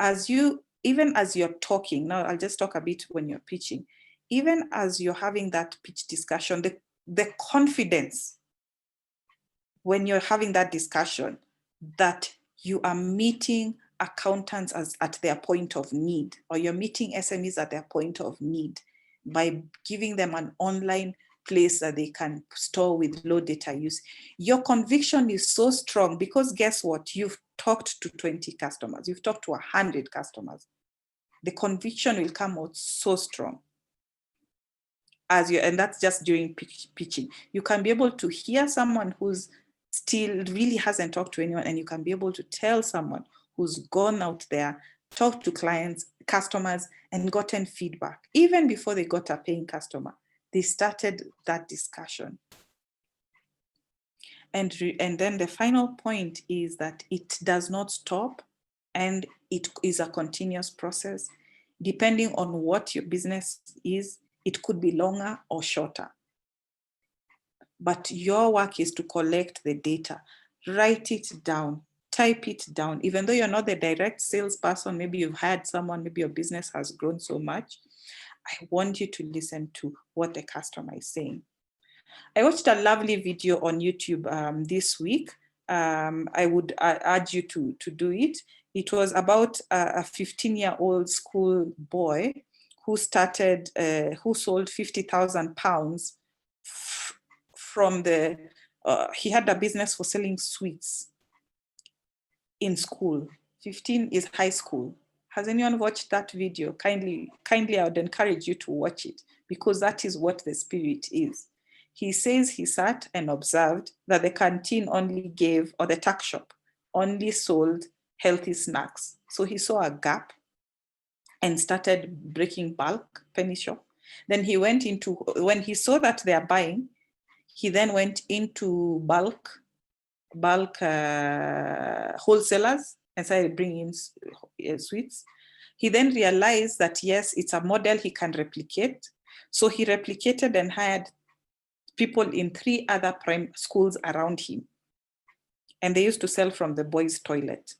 even as you're talking, now I'll just talk a bit when you're pitching, even as you're having that pitch discussion, the confidence when you're having that discussion that you are meeting accountants at their point of need, or you're meeting SMEs at their point of need by giving them an online place that they can store with low data use. Your conviction is so strong because guess what? You've talked to 20 customers, you've talked to 100 customers. The conviction will come out so strong. And that's just during pitching. You can be able to hear someone who's still really hasn't talked to anyone, and you can be able to tell someone who's gone out there, talked to clients, customers, and gotten feedback. Even before they got a paying customer, they started that discussion. And then the final point is that it does not stop, and it is a continuous process. Depending on what your business is, it could be longer or shorter. But your work is to collect the data, write it down, type it down. Even though you're not the direct salesperson, maybe you've hired someone, maybe your business has grown so much, I want you to listen to what the customer is saying. I watched a lovely video on YouTube this week I would urge you to do it. It was about a 15-year-old school boy who started, who sold £50,000 from the, he had a business for selling sweets in school. 15 is high school. Has anyone watched that video? Kindly, I would encourage you to watch it, because that is what the spirit is. He says he sat and observed that the canteen only gave, or the tuck shop only sold healthy snacks. So he saw a gap and started breaking bulk, penny shop. Then he went into, when he saw that they are buying, he then went into bulk wholesalers and started bringing in sweets. He then realized that, yes, it's a model he can replicate. So he replicated and hired people in 3 other prime schools around him. And they used to sell from the boys' toilet.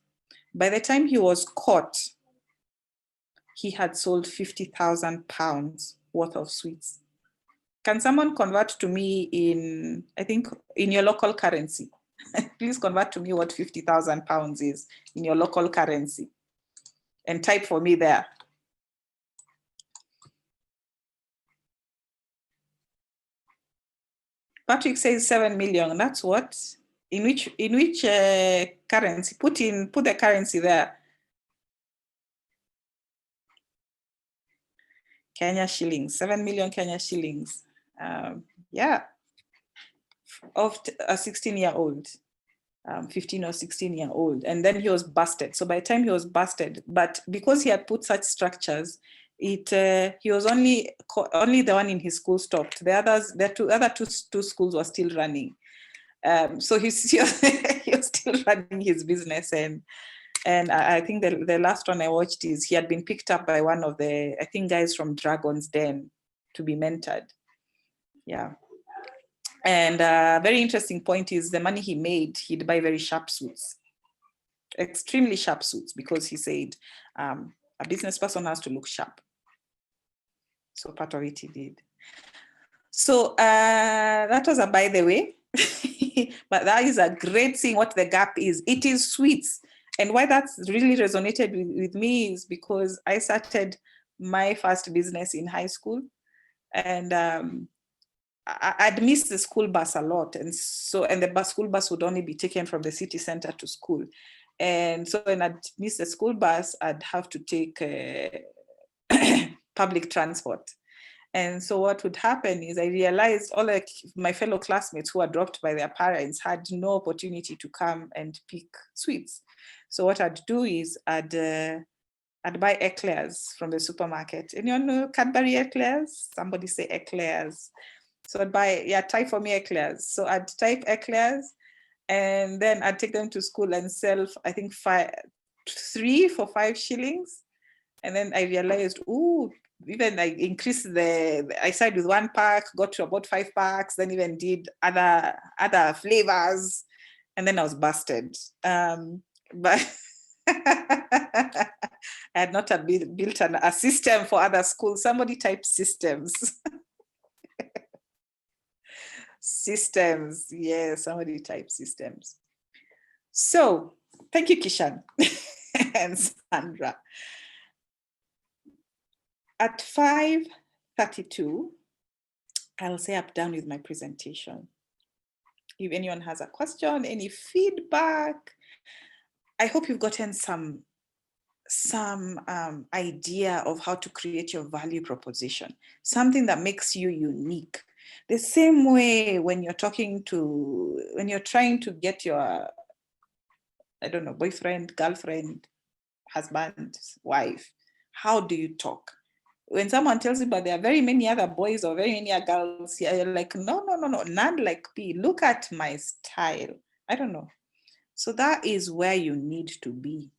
By the time he was caught, he had sold £50,000 worth of sweets. Can someone convert to me in, I think, in your local currency? Please convert to me what £50,000 is in your local currency, and type for me there. Patrick says 7 million. That's what? In which currency? Put the currency there. Kenya shillings, 7 million Kenya shillings. Yeah, of a 16-year-old, 15 or 16-year-old. And then he was busted. So by the time he was busted, but because he had put such structures, he was only the one in his school stopped. The others, the other two schools were still running. So he was still running his business. And I think the last one I watched is he had been picked up by one of the, I think, guys from Dragon's Den to be mentored. Yeah. And a very interesting point is the money he made, he'd buy very sharp suits, extremely sharp suits, because he said a business person has to look sharp. So part of it he did. So that was a by the way, but that is a great thing. What the gap is, it is sweets. And why that's really resonated with me is because I started my first business in high school, and I'd missed the school bus a lot. And the school bus would only be taken from the city center to school. And so when I'd miss the school bus, I'd have to take public transport. And so what would happen is I realized all my fellow classmates who were dropped by their parents had no opportunity to come and pick sweets. So what I'd do is I'd buy eclairs from the supermarket. Anyone know Cadbury eclairs? Somebody say eclairs. So I'd buy, type for me eclairs. So I'd type eclairs, and then I'd take them to school and sell, I think 3 for 5 shillings. And then I realized, even I increased I started with 1 pack, got to about 5 packs, then even did other flavors, and then I was busted. But I had not built a system for other schools. Somebody typed systems. Systems, yes, somebody typed systems. So thank you, Kishan and Sandra. At 5:32, I'll say I'm done with my presentation. If anyone has a question, any feedback, I hope you've gotten some idea of how to create your value proposition, something that makes you unique. The same way when you're trying to get your, I don't know, boyfriend, girlfriend, husband, wife, how do you talk? When someone tells you, but there are very many other boys or very many other girls, you're like, no, none like me. Look at my style. I don't know. So that is where you need to be.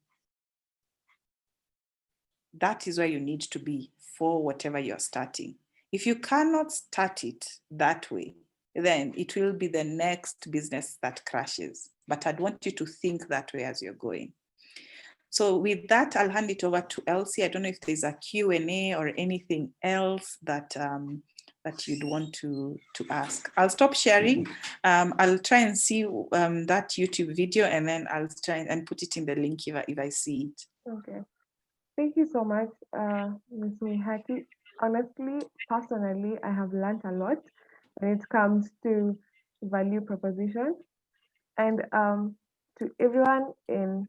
That is where you need to be for whatever you're starting. If you cannot start it that way, then it will be the next business that crashes. But I'd want you to think that way as you're going. So with that, I'll hand it over to Elsie. I don't know if there's a Q&A or anything else that that you'd want to ask. I'll stop sharing. I'll try and see that YouTube video, and then I'll try and put it in the link if I see it. Okay. Thank you so much, Ms. Mihati. Honestly, personally, I have learned a lot when it comes to value proposition. And to everyone in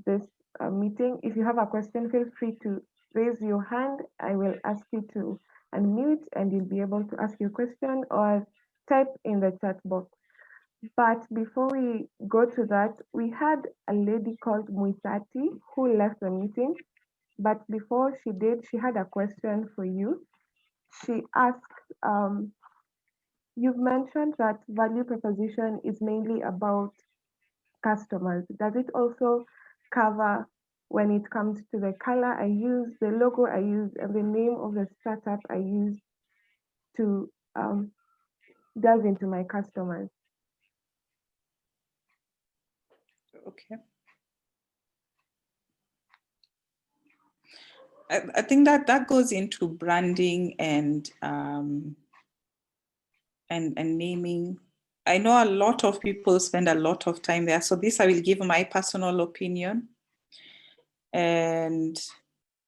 this meeting, if you have a question, feel free to raise your hand. I will ask you to unmute and you'll be able to ask your question or type in the chat box. But before we go to that, we had a lady called Muitati who left the meeting. But before she did, she had a question for you. She asked, you've mentioned that value proposition is mainly about customers. Does it also cover when it comes to the color I use, the logo I use, and the name of the startup I use to delve into my customers? Okay. I think that goes into branding and naming. I know a lot of people spend a lot of time there. So this I will give my personal opinion. And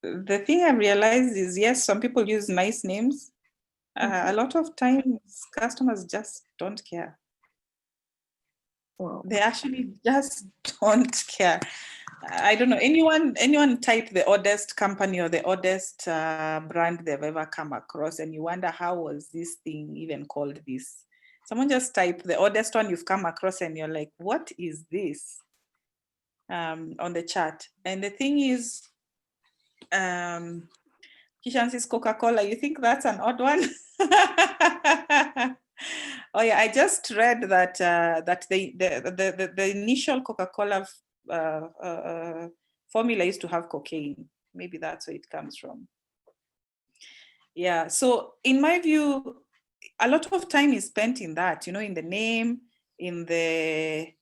the thing I realized is, yes, some people use nice names. A lot of times customers just don't care. Wow. They actually just don't care. I don't know, anyone type the oddest company or the oddest brand they've ever come across, and you wonder, how was this thing even called this? Someone just type the oddest one you've come across and you're like, what is this? On the chat. And the thing is, Kishan says Coca-Cola. You think that's an odd one? Oh yeah, I just read that the initial Coca-Cola formula used to have cocaine. Maybe that's where it comes from. Yeah. So in my view, a lot of time is spent in that. You know, in the name, in the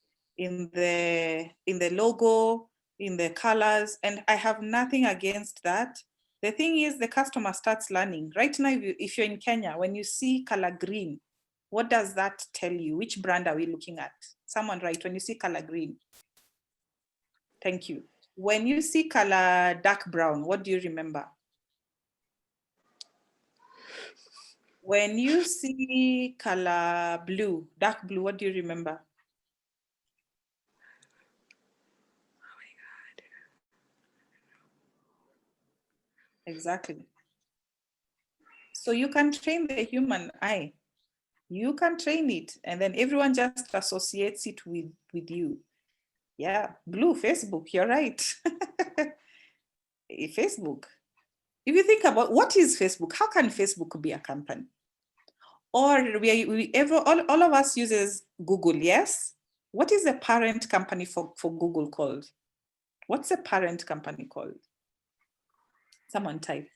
logo, in the colors, and I have nothing against that. The thing is, the customer starts learning. Right now, if you're in Kenya, when you see color green, what does that tell you? Which brand are we looking at? Someone write, when you see color green. Thank you. When you see color dark brown, what do you remember? When you see color blue, dark blue, what do you remember? Oh my God. Exactly. So you can train the human eye. You can train it, and then everyone just associates it with you. Yeah, blue, Facebook, you're right. Facebook. If you think about what is Facebook, how can Facebook be a company? Or all of us uses Google, yes? What is the parent company for Google called? What's the parent company called? Someone type.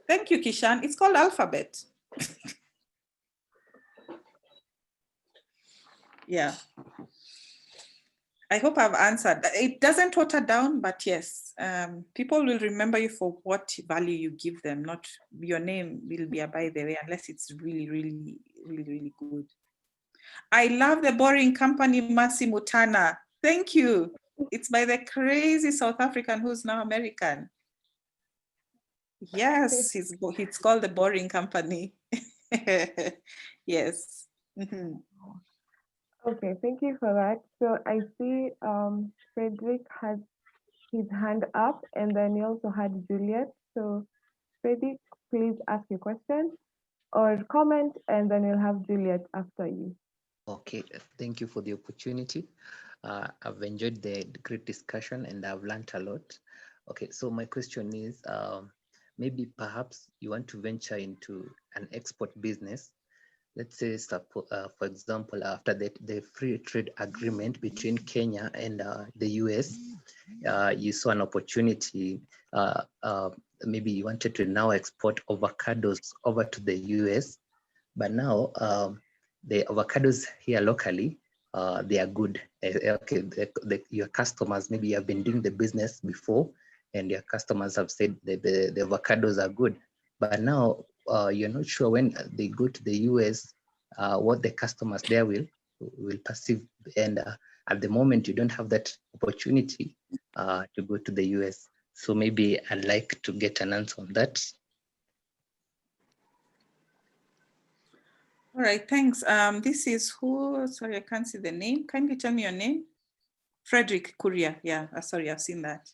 Thank you, Kishan. It's called Alphabet. Yeah. I hope I've answered. It doesn't water down, but yes, people will remember you for what value you give them, not your name will be a by the way, unless it's really, really, really, really good. I love the boring company, Masi Mutana. Thank you. It's by the crazy South African who's now American. Yes, it's called the Boring Company. Yes. Mm-hmm. Okay, thank you for that. So I see Frederick has his hand up, and then he also had Juliet. So Frederick, please ask your question or comment, and then we'll have Juliet after you. Okay, thank you for the opportunity. I've enjoyed the great discussion and I've learned a lot. Okay, so my question is, maybe perhaps you want to venture into an export business. Let's say, for example, after the free trade agreement between Kenya and the US, you saw an opportunity. Maybe you wanted to now export avocados over to the US, but now the avocados here locally, they are good. Okay, your customers, maybe you have been doing the business before and your customers have said that the avocados are good. But now you're not sure when they go to the US what the customers there will perceive, and at the moment you don't have that opportunity to go to the US. So maybe I'd like to get an answer on that. All right, thanks. This is who? Sorry, I can't see the name. Can you tell me your name? Frederick Courier. Yeah, sorry, I've seen that.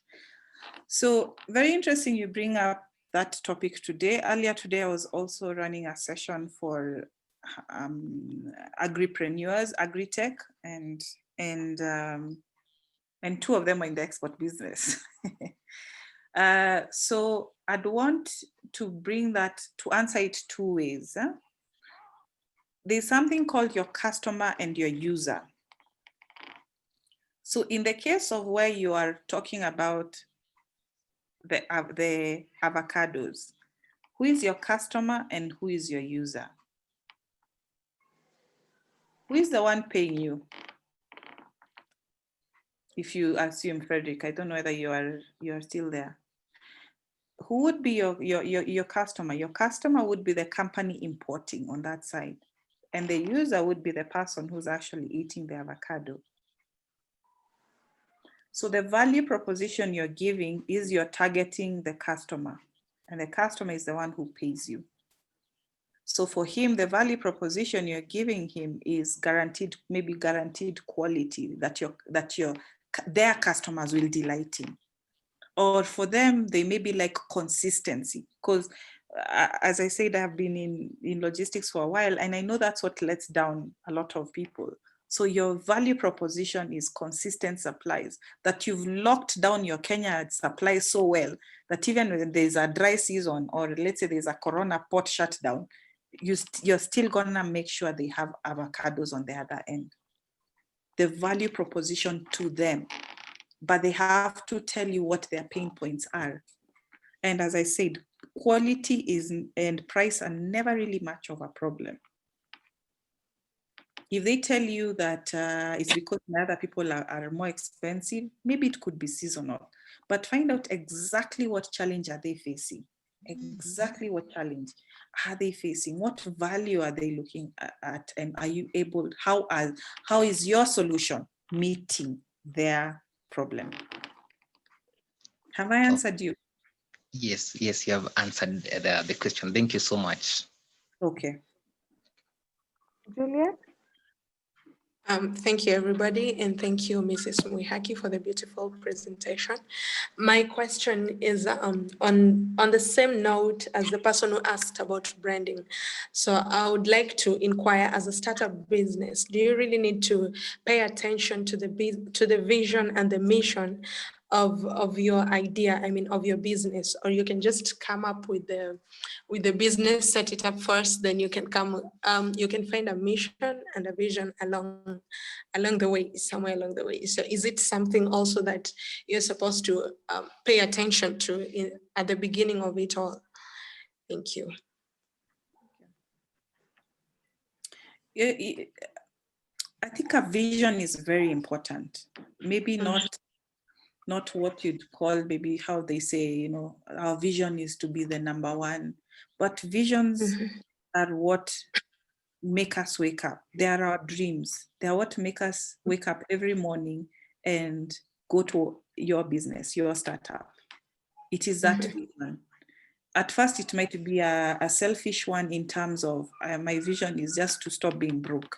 So very interesting you bring up that topic today. Earlier today, I was also running a session for agripreneurs, agri-tech, and two of them are in the export business. So I'd want to bring that, to answer it two ways. There's something called your customer and your user. So in the case of where you are talking about the avocados, who is your customer and who is your user? Who is the one paying you? If you assume, Frederick, I don't know whether you're still there. Who would be your customer? Your customer would be the company importing on that side. And the user would be the person who's actually eating the avocado. So the value proposition you're giving is you're targeting the customer, and the customer is the one who pays you. So for him, the value proposition you're giving him is guaranteed, maybe guaranteed quality that their customers will delight in. Or for them, they may be like consistency, because as I said, I've been in logistics for a while, and I know that's what lets down a lot of people. So your value proposition is consistent supplies, that you've locked down your Kenya supplies so well that even when there's a dry season, or let's say there's a Corona port shutdown, you're still gonna make sure they have avocados on the other end. The value proposition to them, but they have to tell you what their pain points are. And as I said, quality and price are never really much of a problem. If they tell you that it's because other people are more expensive, maybe it could be seasonal, but find out exactly what challenge are they facing. Exactly what challenge are they facing? What value are they looking at? And are you able, how is your solution meeting their problem? Have I answered you? Yes, you have answered the question. Thank you so much. Okay. Juliet? Thank you, everybody, and thank you, Mrs. Muihaki, for the beautiful presentation. My question is on the same note as the person who asked about branding. So I would like to inquire, as a startup business, do you really need to pay attention to the vision and the mission of your idea, of your business, or you can just come up with the business, set it up first, then you can find a mission and a vision along the way, somewhere along the way. So is it something also that you're supposed to pay attention to at the beginning of it all? Thank you. I think a vision is very important. Maybe not what you'd call, maybe how they say, our vision is to be the number one, but visions are what make us wake up. They are our dreams. They are what make us wake up every morning and go to your business, your startup. It is that vision. At first, it might be a selfish one in terms of my vision is just to stop being broke,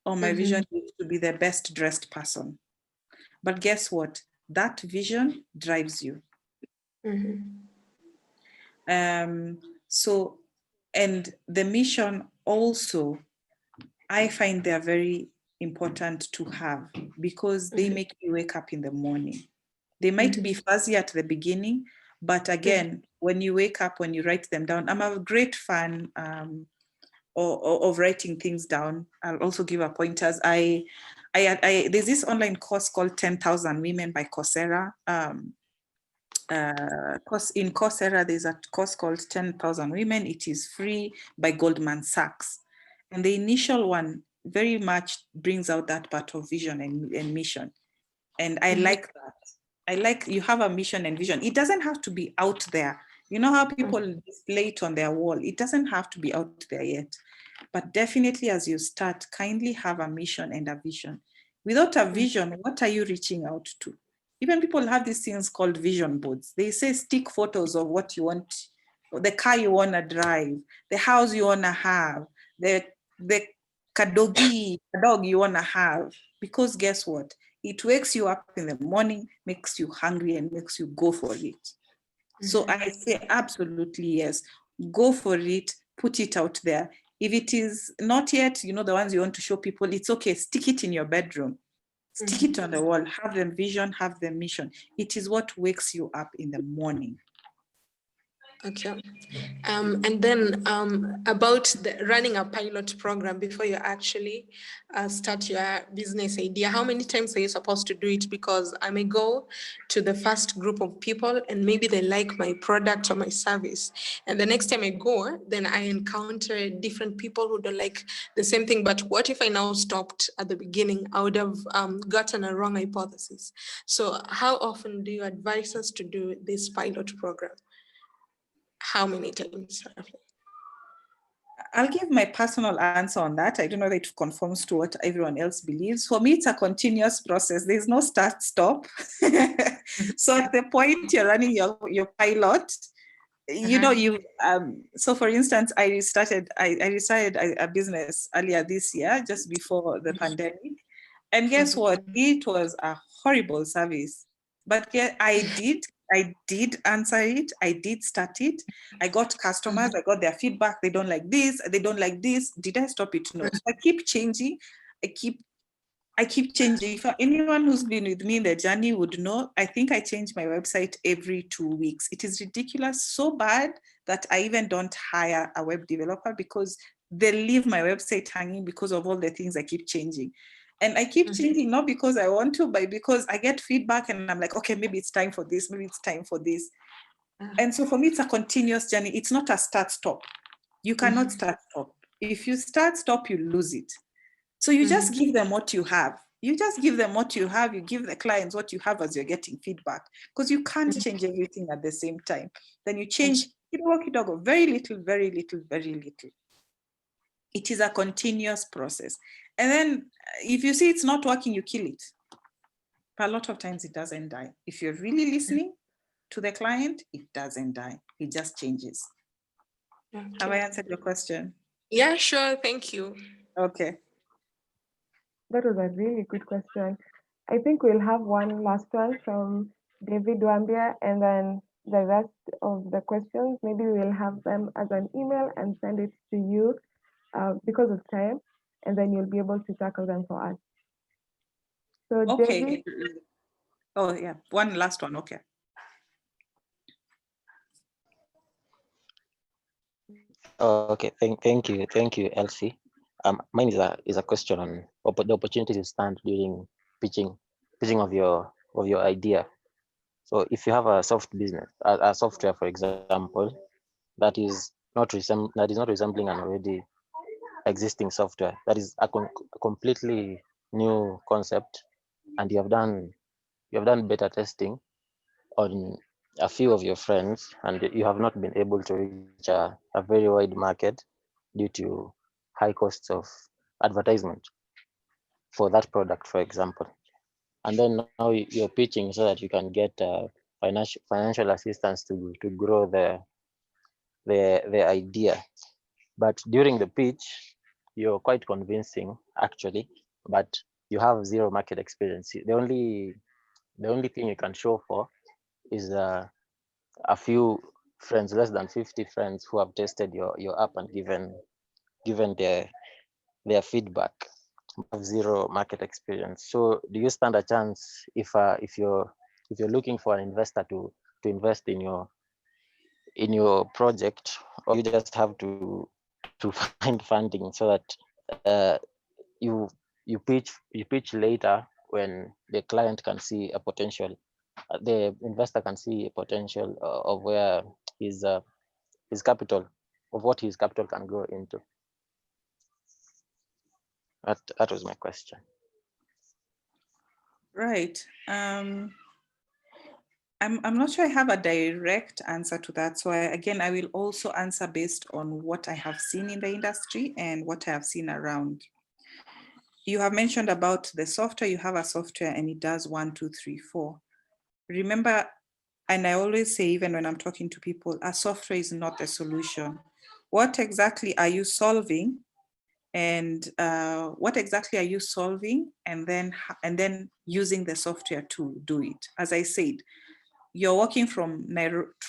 or my vision is to be the best dressed person. But guess what? That vision drives you. So, and the mission also, I find they're very important to have, because they make you wake up in the morning. They might be fuzzy at the beginning, but again, when you wake up, when you write them down, I'm a great fan of writing things down. I'll also give a pointers. There's this online course called 10,000 Women by Coursera. In Coursera, there's a course called 10,000 Women. It is free, by Goldman Sachs. And the initial one very much brings out that part of vision and mission. And I like that. I like you have a mission and vision. It doesn't have to be out there. You know how people display it on their wall? It doesn't have to be out there yet. But definitely as you start, kindly have a mission and a vision. Without a vision, what are you reaching out to? Even people have these things called vision boards. They say stick photos of what you want, the car you want to drive, the house you want to have, the dog you want to have. Because guess what? It wakes you up in the morning, makes you hungry, and makes you go for it. So I say absolutely yes. Go for it, put it out there. If it is not yet, you know, the ones you want to show people, it's okay. Stick it in your bedroom. Stick it on the wall. Have the vision, have the mission. It is what wakes you up in the morning. Okay. And then about running a pilot program before you actually start your business idea, how many times are you supposed to do it? Because I may go to the first group of people and maybe they like my product or my service. And the next time I go, then I encounter different people who don't like the same thing. But what if I now stopped at the beginning? I would have gotten a wrong hypothesis. So how often do you advise us to do this pilot program? How many times? I'll give my personal answer on that. I don't know if it conforms to what everyone else believes. For me, it's a continuous process. There's no start, stop. So at the point you're running your pilot, you know, so for instance, I started a business earlier this year, just before the pandemic. And guess what? It was a horrible service. But I did answer it. I did start it. I got customers. I got their feedback. They don't like this. They don't like this. Did I stop it? No. So I keep changing. I keep changing. For anyone who's been with me in the journey would know, I think I change my website every 2 weeks. It is ridiculous, so bad that I even don't hire a web developer because they leave my website hanging because of all the things I keep changing. And I keep changing not because I want to, but because I get feedback and I'm like, okay, maybe it's time for this, maybe it's time for this. And so for me, it's a continuous journey. It's not a start stop. You cannot start stop. If you start stop, you lose it. So you just give them what you have. You just give them what you have. You give the clients what you have as you're getting feedback, because you can't change everything at the same time. Then you change very little, very little, very little. It is a continuous process. And then if you see it's not working, you kill it. But a lot of times it doesn't die. If you're really listening to the client, it doesn't die. It just changes. Okay. Have I answered your question? Yeah, sure. Thank you. Okay. That was a really good question. I think we'll have one last one from David Wambia, and then the rest of the questions, maybe we'll have them as an email and send it to you because of time, and then you'll be able to tackle them for us. So okay. David, oh yeah, one last one. Okay. Okay, thank you, Elsie. Mine is a question on the opportunities you stand during pitching of your idea. So if you have a soft business, a software, for example, that is not resembling an already existing software, that is a completely new concept, and you have done beta testing on a few of your friends, and you have not been able to reach a very wide market due to high costs of advertisement for that product, for example. And then now you're pitching so that you can get financial assistance to grow the idea. But during the pitch, you're quite convincing actually, but you have zero market experience. The only thing you can show for is a few friends, less than 50 friends who have tested your app and given their feedback. Have zero market experience. So do you stand a chance if you're looking for an investor to invest in your project, or you just have to find funding so that you pitch later when the client can see a potential, the investor can see a potential of where his capital, of what his capital can go into. That was my question. Right. I'm not sure I have a direct answer to that. So again, I will also answer based on what I have seen in the industry and what I have seen around. You have mentioned about the software. You have a software and it does 1, 2, 3, 4. Remember, and I always say, even when I'm talking to people, a software is not a solution. What exactly are you solving? And what exactly are you solving? And then using the software to do it. As I said, you're walking from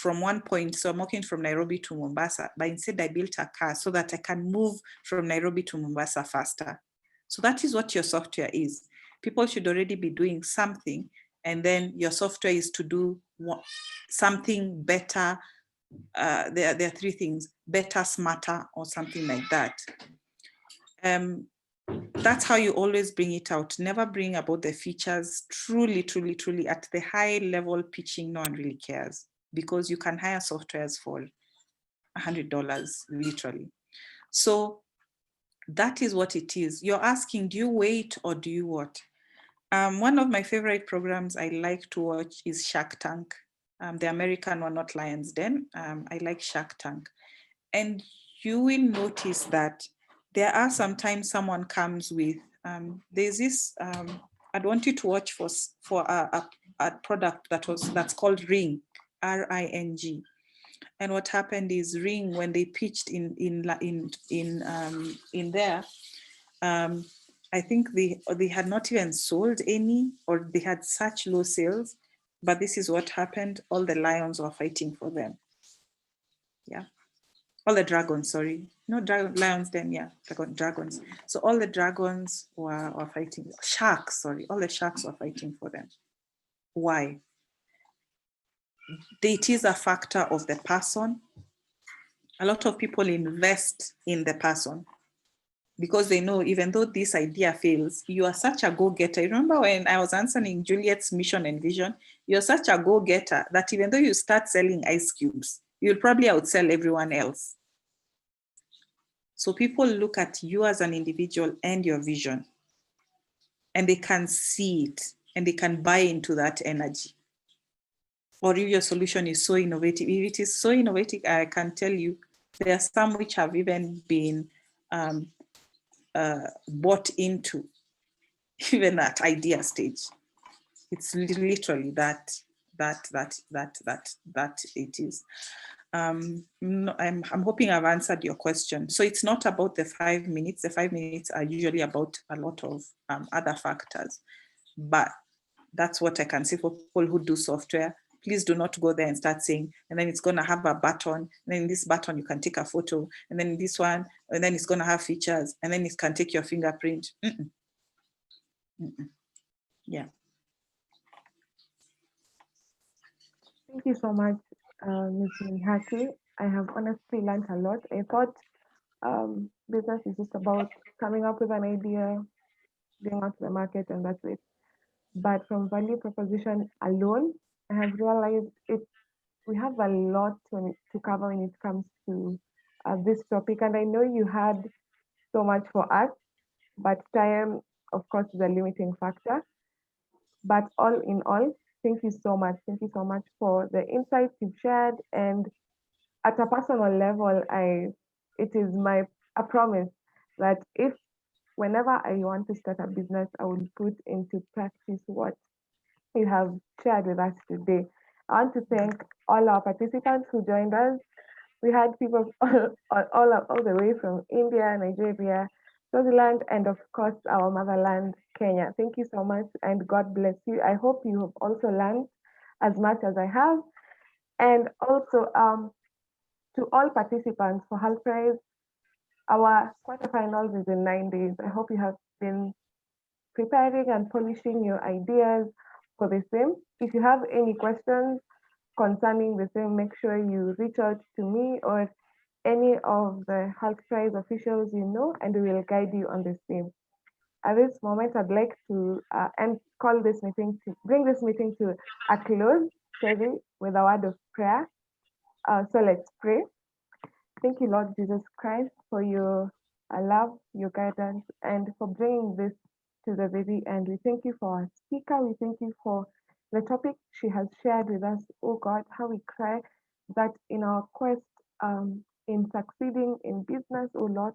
one point, so I'm walking from Nairobi to Mombasa, but instead I built a car so that I can move from Nairobi to Mombasa faster. So that is what your software is. People should already be doing something, and then your software is to do something better. There are 3 things: better, smarter, or something like that. That's how you always bring it out. Never bring about the features. Truly, truly, truly at the high level pitching, no one really cares, because you can hire softwares for $100 literally. So that is what it is. You're asking, do you wait or do you what? One of my favorite programs I like to watch is Shark Tank. The American one, not Lion's Den. I like Shark Tank. And you will notice that there are sometimes someone comes with, there's this, I'd want you to watch for a product that's called Ring, R-I-N-G. And what happened is Ring, when they pitched in there, I think they had not even sold any, or they had such low sales. But this is what happened. All the lions were fighting for them. Yeah. All the dragons, sorry. No lions then, yeah, dragons. So all the dragons were fighting. Sharks, sorry. All the sharks were fighting for them. Why? It is a factor of the person. A lot of people invest in the person because they know, even though this idea fails, you are such a go-getter. Remember when I was answering Juliet's mission and vision, you're such a go-getter that even though you start selling ice cubes, you'll probably outsell everyone else. So people look at you as an individual and your vision, and they can see it and they can buy into that energy. Or if your solution is so innovative, if it is so innovative, I can tell you, there are some which have even been bought into, even at idea stage. It's literally that it is. No, I'm hoping I've answered your question. So it's not about the 5 minutes. The 5 minutes are usually about a lot of other factors, but that's what I can say for people who do software. Please do not go there and start saying, and then it's going to have a button, and then in this button you can take a photo, and then this one, and then it's going to have features, and then it can take your fingerprint. Yeah. Thank you so much, Ms. Mihaki. I have honestly learned a lot. I thought business is just about coming up with an idea, going out to the market, and that's it. But from value proposition alone, I have realized we have a lot to cover when it comes to this topic. And I know you had so much for us, but time, of course, is a limiting factor. But all in all, thank you so much. Thank you so much for the insights you've shared. And at a personal level, it is a promise that if whenever I want to start a business, I will put into practice what you have shared with us today. I want to thank all our participants who joined us. We had people all the way from India, Nigeria, Swaziland, and of course our motherland, Kenya. Thank you so much, and God bless you. I hope you have also learned as much as I have. And also to all participants for Health Prize, our quarterfinals is in 9 days. I hope you have been preparing and polishing your ideas for the same. If you have any questions concerning the same, make sure you reach out to me or any of the Health Prize officials you know, and we will guide you on the same. At this moment, I'd like to bring this meeting to a close, Terry, with a word of prayer. So let's pray. Thank you, Lord Jesus Christ, for your love, your guidance, and for bringing this to the very end. We thank you for our speaker. We thank you for the topic she has shared with us. Oh God, how we cry that in our quest in succeeding in business, oh Lord,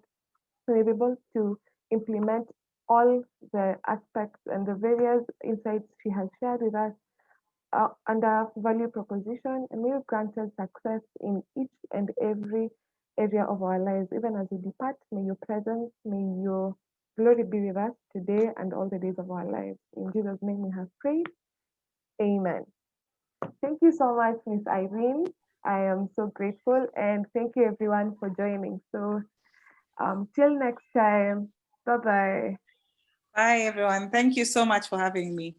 to be able to implement all the aspects and the various insights she has shared with us under value proposition, and may you grant us success in each and every area of our lives. Even as we depart, may your presence, may your glory be with us today and all the days of our lives. In Jesus' name we have prayed. Amen. Thank you so much, Miss Irene. I am so grateful, and thank you everyone for joining. So till next time, bye-bye. Bye, everyone. Thank you so much for having me.